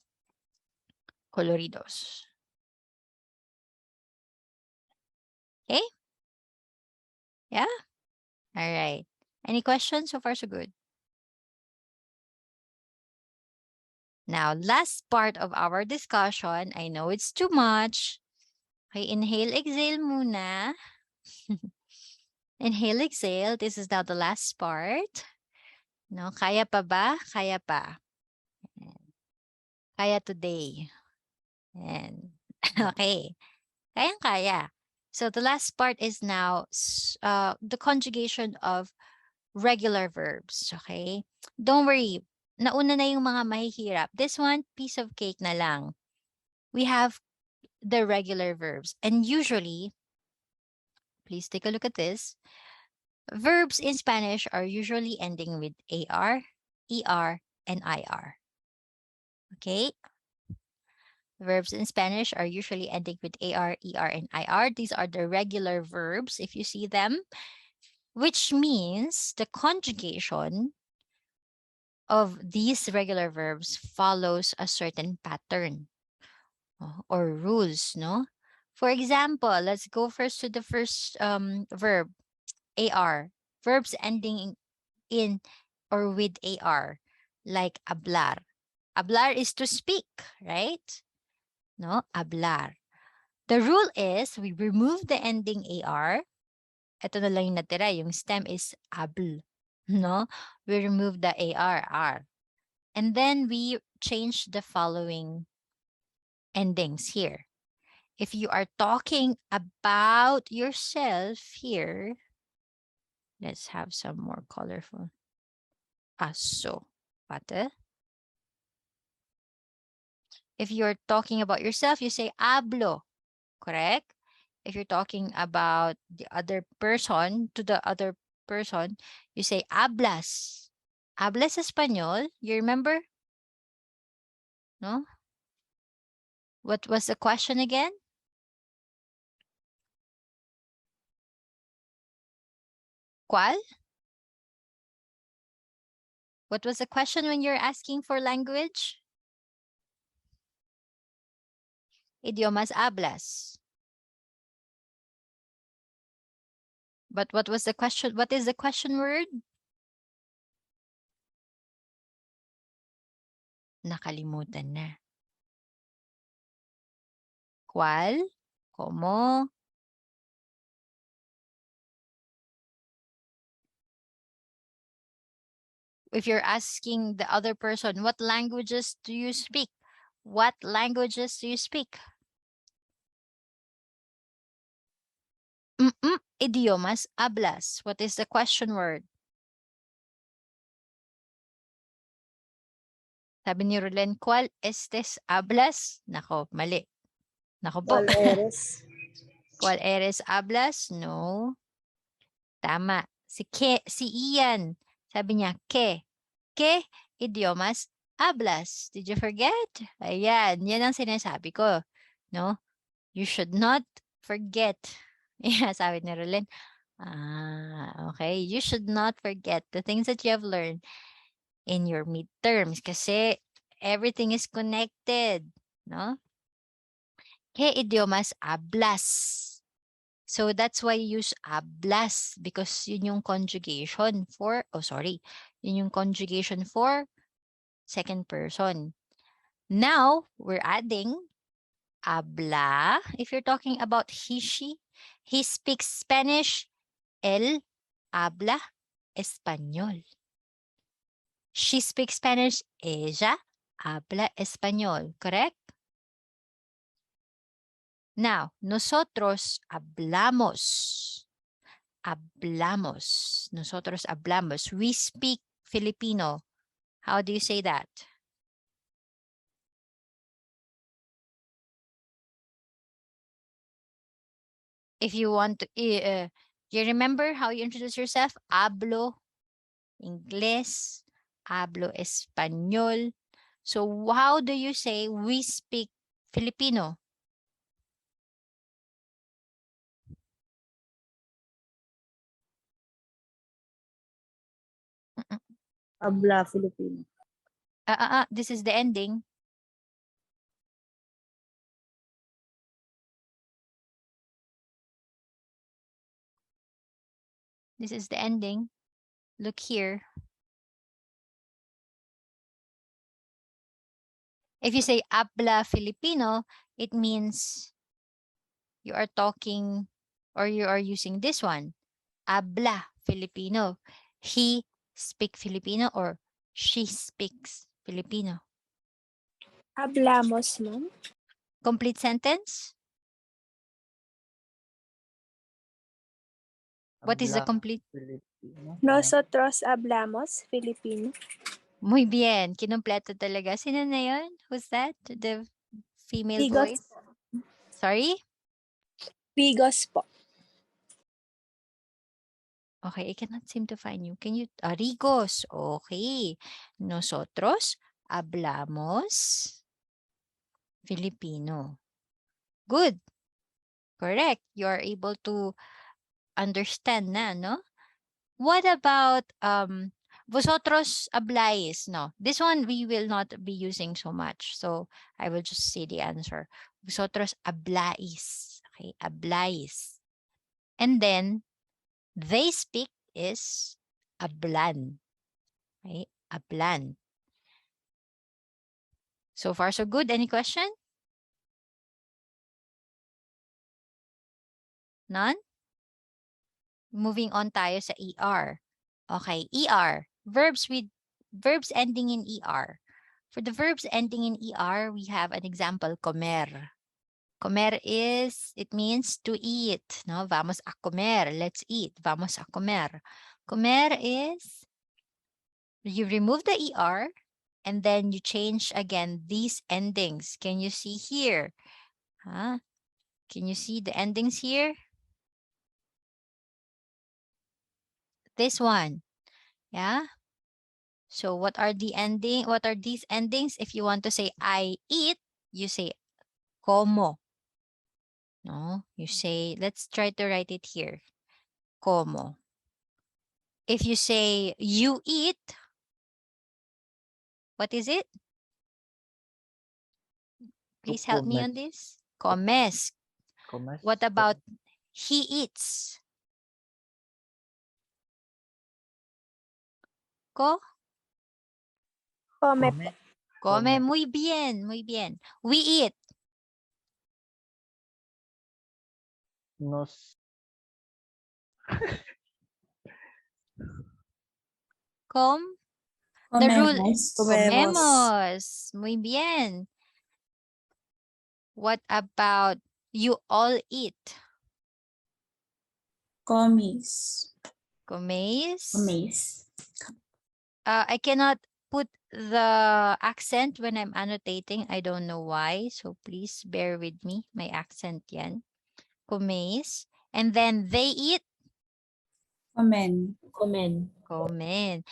coloridos. Okay? Yeah? All right. Any questions? So far, so good. Now, last part of our discussion. I know it's too much. Okay, inhale, exhale muna. Inhale, exhale. This is now the last part. No, kaya pa ba? Kaya pa. Kaya today. And okay. Kaya. So the last part is now the conjugation of regular verbs. Okay? Don't worry. Nauna na yung mga mahihirap. This one, piece of cake na lang. We have the regular verbs. And usually, please take a look at this. Verbs in Spanish are usually ending with AR, ER, and IR. Okay? Verbs in Spanish are usually ending with AR, ER, and IR. These are the regular verbs, if you see them, which means the conjugation of these regular verbs follows a certain pattern or rules, no? For example, let's go first to the first verb, AR. Verbs ending in or with AR, like hablar. Hablar is to speak, right? No, hablar. The rule is we remove the ending AR. Ito na lang yung natira, yung stem is habl. No, we remove the AR, R. And then we change the following endings here. If you are talking about yourself here, let's have some more colorful. Aso. Warte. If you're talking about yourself, you say hablo. Correct? If you're talking about the other person, to the other person, you say hablas. Hablas Español? You remember? No? What was the question again? ¿Cuál? What was the question when you're asking for language? Idiomas hablas. But what was the question? What is the question word? Nakalimutan na. ¿Cuál? ¿Cómo? If you're asking the other person, what languages do you speak? What languages do you speak? Idiomas hablas. What is the question word? Sabi ni Rulen, ¿cuál estes hablas? Nako, mali. Nako po. ¿Cuál eres? ¿Cuál eres hablas? No. Tama. Si Ian, sabi niya, ¿qué idiomas hablas? Did you forget? Ayan, yan ang sinasabi ko. No? You should not forget. Yeah, sabi ni Rulen. Okay. You should not forget the things that you have learned in your midterms kasi everything is connected, no? ¿Qué idiomas hablas? So that's why you use hablas because yun yung conjugation for, yun yung conjugation for second person. Now, we're adding habla. If you're talking about he speaks Spanish. Él habla español. She speaks Spanish. Ella habla español. Correct? Now, nosotros hablamos. Hablamos. Nosotros hablamos. We speak Filipino. How do you say that? If you want to, you remember how you introduce yourself? Hablo Inglés, hablo español. So how do you say we speak Filipino? Habla Filipino. This is the ending. This is the ending. Look here. If you say habla Filipino, it means you are talking or you are using this one. Habla Filipino. He speak Filipino or she speaks Filipino. Hablamos, ma'am. Complete sentence. What is the Habla complete? Filipino. Nosotros hablamos Filipino. Muy bien. Kinumpleto talaga. Sino na yun? Who's that? The female Bigos. voice? Sorry? Bigos po. Okay, I cannot seem to find you. Can you? Rigos. Okay. Nosotros hablamos Filipino. Good. Correct. You are able to understand na, no? What about vosotros habláis? No, this one we will not be using so much. So I will just say the answer. Vosotros habláis. Okay, habláis. And then they speak is hablan. Okay, hablan. So far so good. Any question? None? Moving on tayo sa ER. Okay, ER. Verbs ending in ER. For the verbs ending in ER, we have an example, comer. Comer it means to eat. No, vamos a comer. Let's eat. Vamos a comer. Comer is, you remove the ER and then you change again these endings. Can you see here? Huh? Can you see the endings here? This one. Yeah. So what are the ending? What are these endings? If you want to say I eat, you say como. No, you say, let's try to write it here. Como. If you say you eat, what is it? Please help me on this. Comes. Comes. What about he eats? Co? Come. Come. Come. Muy bien, muy bien. We eat. Nos. Com. The rule is Comemos. comemos. Muy bien. What about you all eat? Comis. Comes. Comis. I cannot put the accent when I'm annotating. I don't know why. So please bear with me. My accent yan. Comes. And then they eat. Comen. Comen.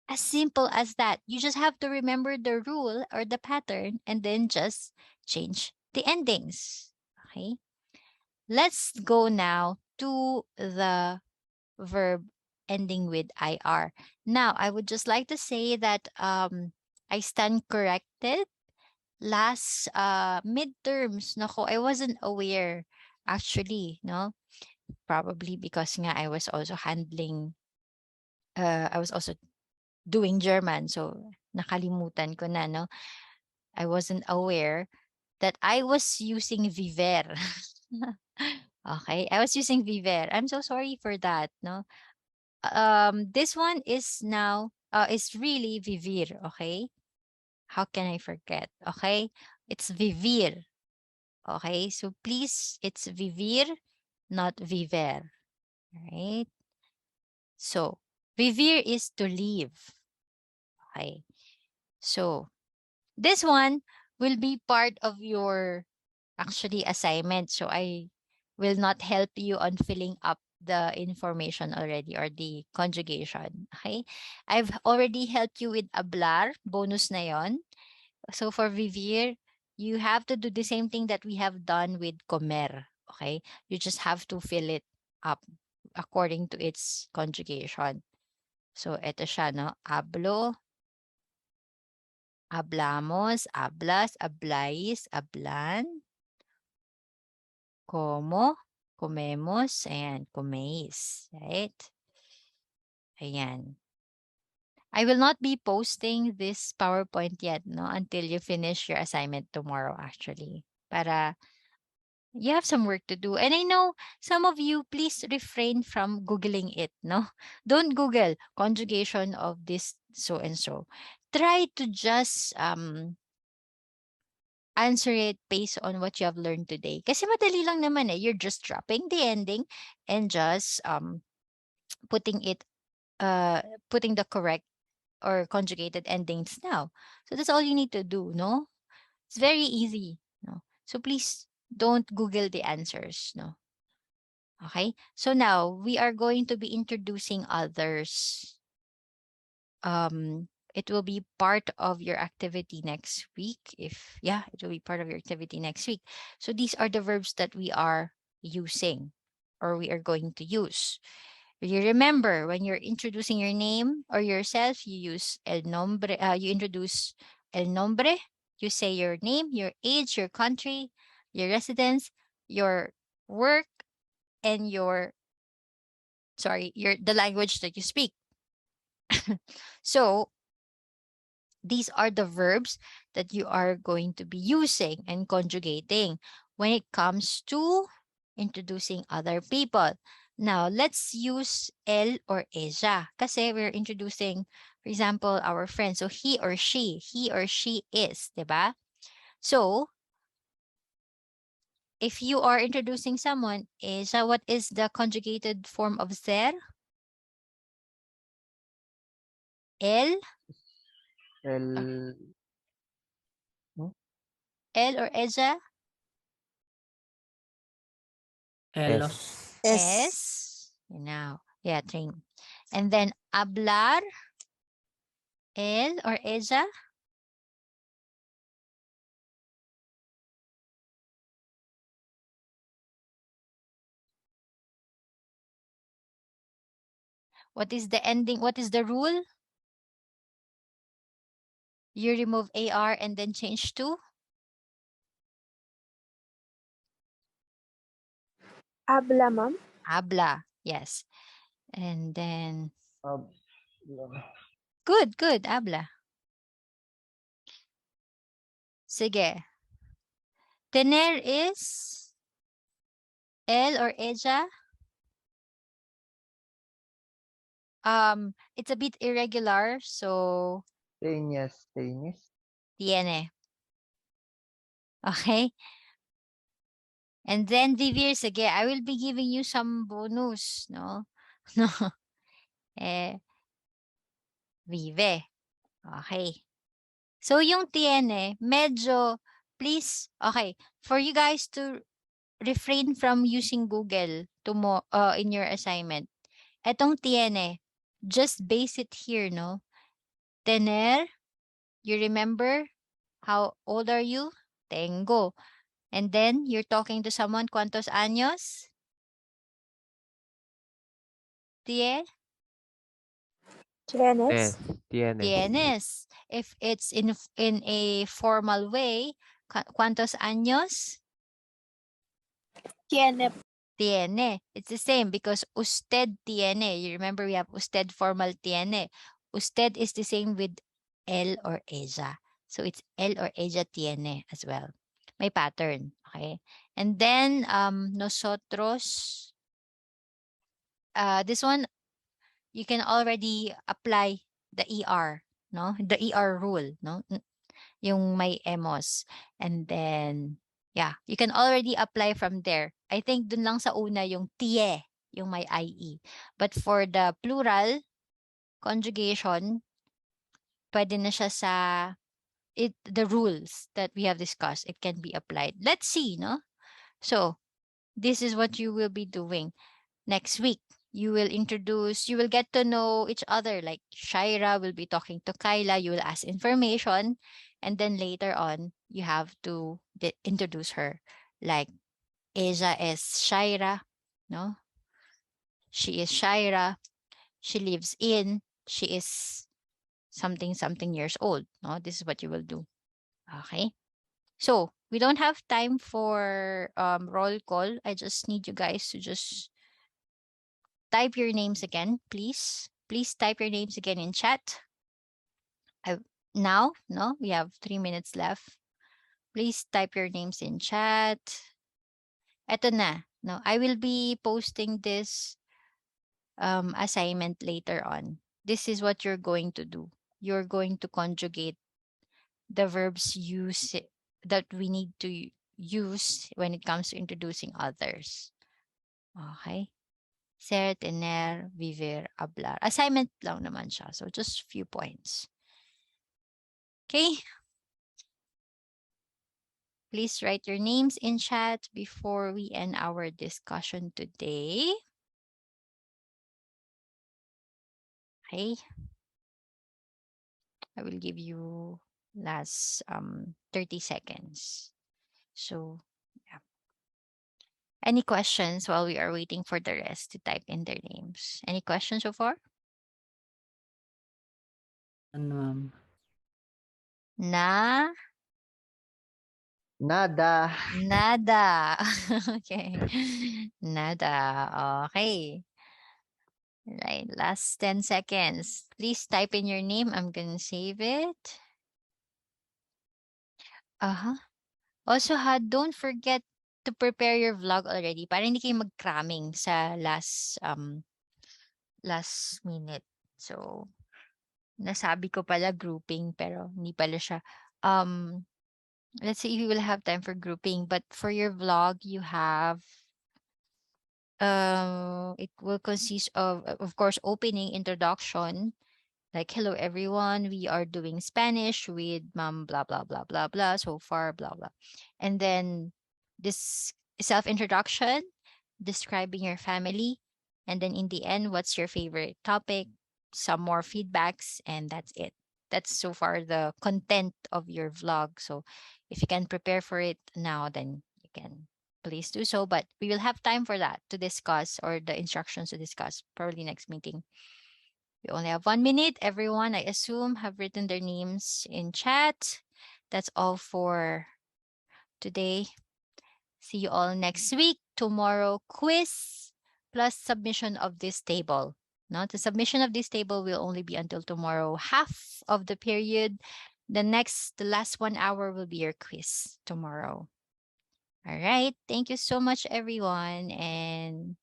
As simple as that. You just have to remember the rule or the pattern and then just change the endings. Okay. Let's go now to the verb ending with IR. Now, I would just like to say that I stand corrected. Last midterms, nako, I wasn't aware actually, no? Probably because nga I was also I was also doing German, so nakalimutan ko na, no? I wasn't aware that I was using viver. Okay, I was using viver. I'm so sorry for that, no? This one is now is really vivir, okay? How can I forget? Okay? It's vivir. Okay? So please, it's vivir, not viver. Right? So, vivir is to leave. Okay? So, this one will be part of your actually assignment. So, I will not help you on filling up the information already or the conjugation. Okay? I've already helped you with ablar. Bonus na yon. So for vivir, you have to do the same thing that we have done with comer. Okay? You just have to fill it up according to its conjugation. So ito siya, no? Hablo, hablamos, hablas, hablais, hablan, como, comemos, and coméis. Right? Ayan. I will not be posting this PowerPoint yet, no? Until you finish your assignment tomorrow, actually. Para you have some work to do. And I know some of you, please refrain from Googling it, no? Don't Google conjugation of this so and so. Try to just answer it based on what you have learned today. Kasi madali lang naman eh. You're just dropping the ending and just putting it putting the correct or conjugated endings now. So that's all you need to do, no? It's very easy, no? So please don't Google the answers, no? Okay, so now we are going to be introducing others. It will be part of your activity next week. It will be part of your activity next week. So these are the verbs that we are using or we are going to use. You remember when you're introducing your name or yourself, you use el nombre, you introduce el nombre, you say your name, your age, your country, your residence, your work, and the language that you speak. So these are the verbs that you are going to be using and conjugating when it comes to introducing other people. Now, let's use él or ella kasi we're introducing, for example, our friend. So, he or she is, diba? So, if you are introducing someone, ella, what is the conjugated form of ser? Él, El, él or ella? Elos. Es. Now, yeah, train. And then hablar, él or ella. What is the ending? What is the rule? You remove AR and then change to Habla, ma'am. habla. Yes. And then ab, good, habla. Sige. Tener is él or ella. It's a bit irregular, so tenis. tiene. Okay. And then vivir, sige, I will be giving you some bonus, no? No. Vive. Okay. So yung tiene, medyo, please, okay, for you guys to refrain from using Google in your assignment. Etong tiene, just base it here, no? Tener, you remember how old are you? Tengo. And then you're talking to someone, ¿cuántos años? Tie? Tienes. Tienes. Tienes. If it's in a formal way, ¿cuántos años? Tiene. Tiene. It's the same because usted tiene. You remember we have usted formal tiene. Usted is the same with él or ella. So it's él or ella tiene as well. May pattern. Okay. And then nosotros. This one you can already apply the ER, no? The ER rule, no? Yung may emos. And then, yeah, you can already apply from there. I think dun lang sa una yung tie, yung may IE. But for the plural conjugation, pwede na siya sa the rules that we have discussed. It can be applied. Let's see, no? So, this is what you will be doing next week. You will get to know each other. Like Shaira will be talking to Kyla, you will ask information, and then later on, you have to introduce her. Like, Asia is Shaira, no? She is Shaira. She lives in, she is something years old, no? This is what you will do. Okay? So, we don't have time for roll call. I just need you guys to just type your names again, please. Please type your names again in chat. Now, no, we have 3 minutes left. Please type your names in chat. Eto na. No, I will be posting this assignment later on. This is what you're going to do. You're going to conjugate the verbs that we need to use when it comes to introducing others. Okay? Ser, tener, vivir, hablar. Assignment lang naman siya. So, just few points. Okay? Please write your names in chat before we end our discussion today. Okay? I will give you last 30 seconds. So, yeah. Any questions while we are waiting for the rest to type in their names? Any questions so far? Ano, ma'am? Nada. Nada. Okay. Nada. Okay. Right. Last 10 seconds. Please type in your name. I'm going to save it. Also, don't forget to prepare your vlog already para hindi kayo mag-cramming sa last minute. So, nasabi ko pala grouping pero hindi pala siya. Let's see if you will have time for grouping, but for your vlog, you have it will consist of course, opening, introduction, like, hello everyone, we are doing Spanish with mom, blah, blah, blah, blah, blah, so far, blah, blah. And then this self-introduction, describing your family. And then in the end, what's your favorite topic, some more feedbacks, and that's it. That's so far the content of your vlog. So if you can prepare for it now, then you can please do so. But we will have time for that to discuss, or the instructions to discuss, probably next meeting. We only have 1 minute. Everyone, I assume, have written their names in chat. That's all for today. See you all next week. Tomorrow, quiz plus submission of this table. No, the submission of this table will only be until tomorrow, half of the period. The last 1 hour will be your quiz tomorrow. All right. Thank you so much, everyone. And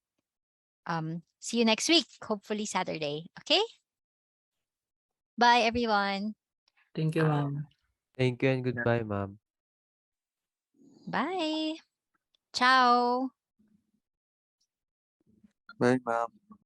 see you next week, hopefully Saturday. Okay? Bye, everyone. Thank you, ma'am. Thank you and goodbye, ma'am. Bye. Ciao. Bye, ma'am.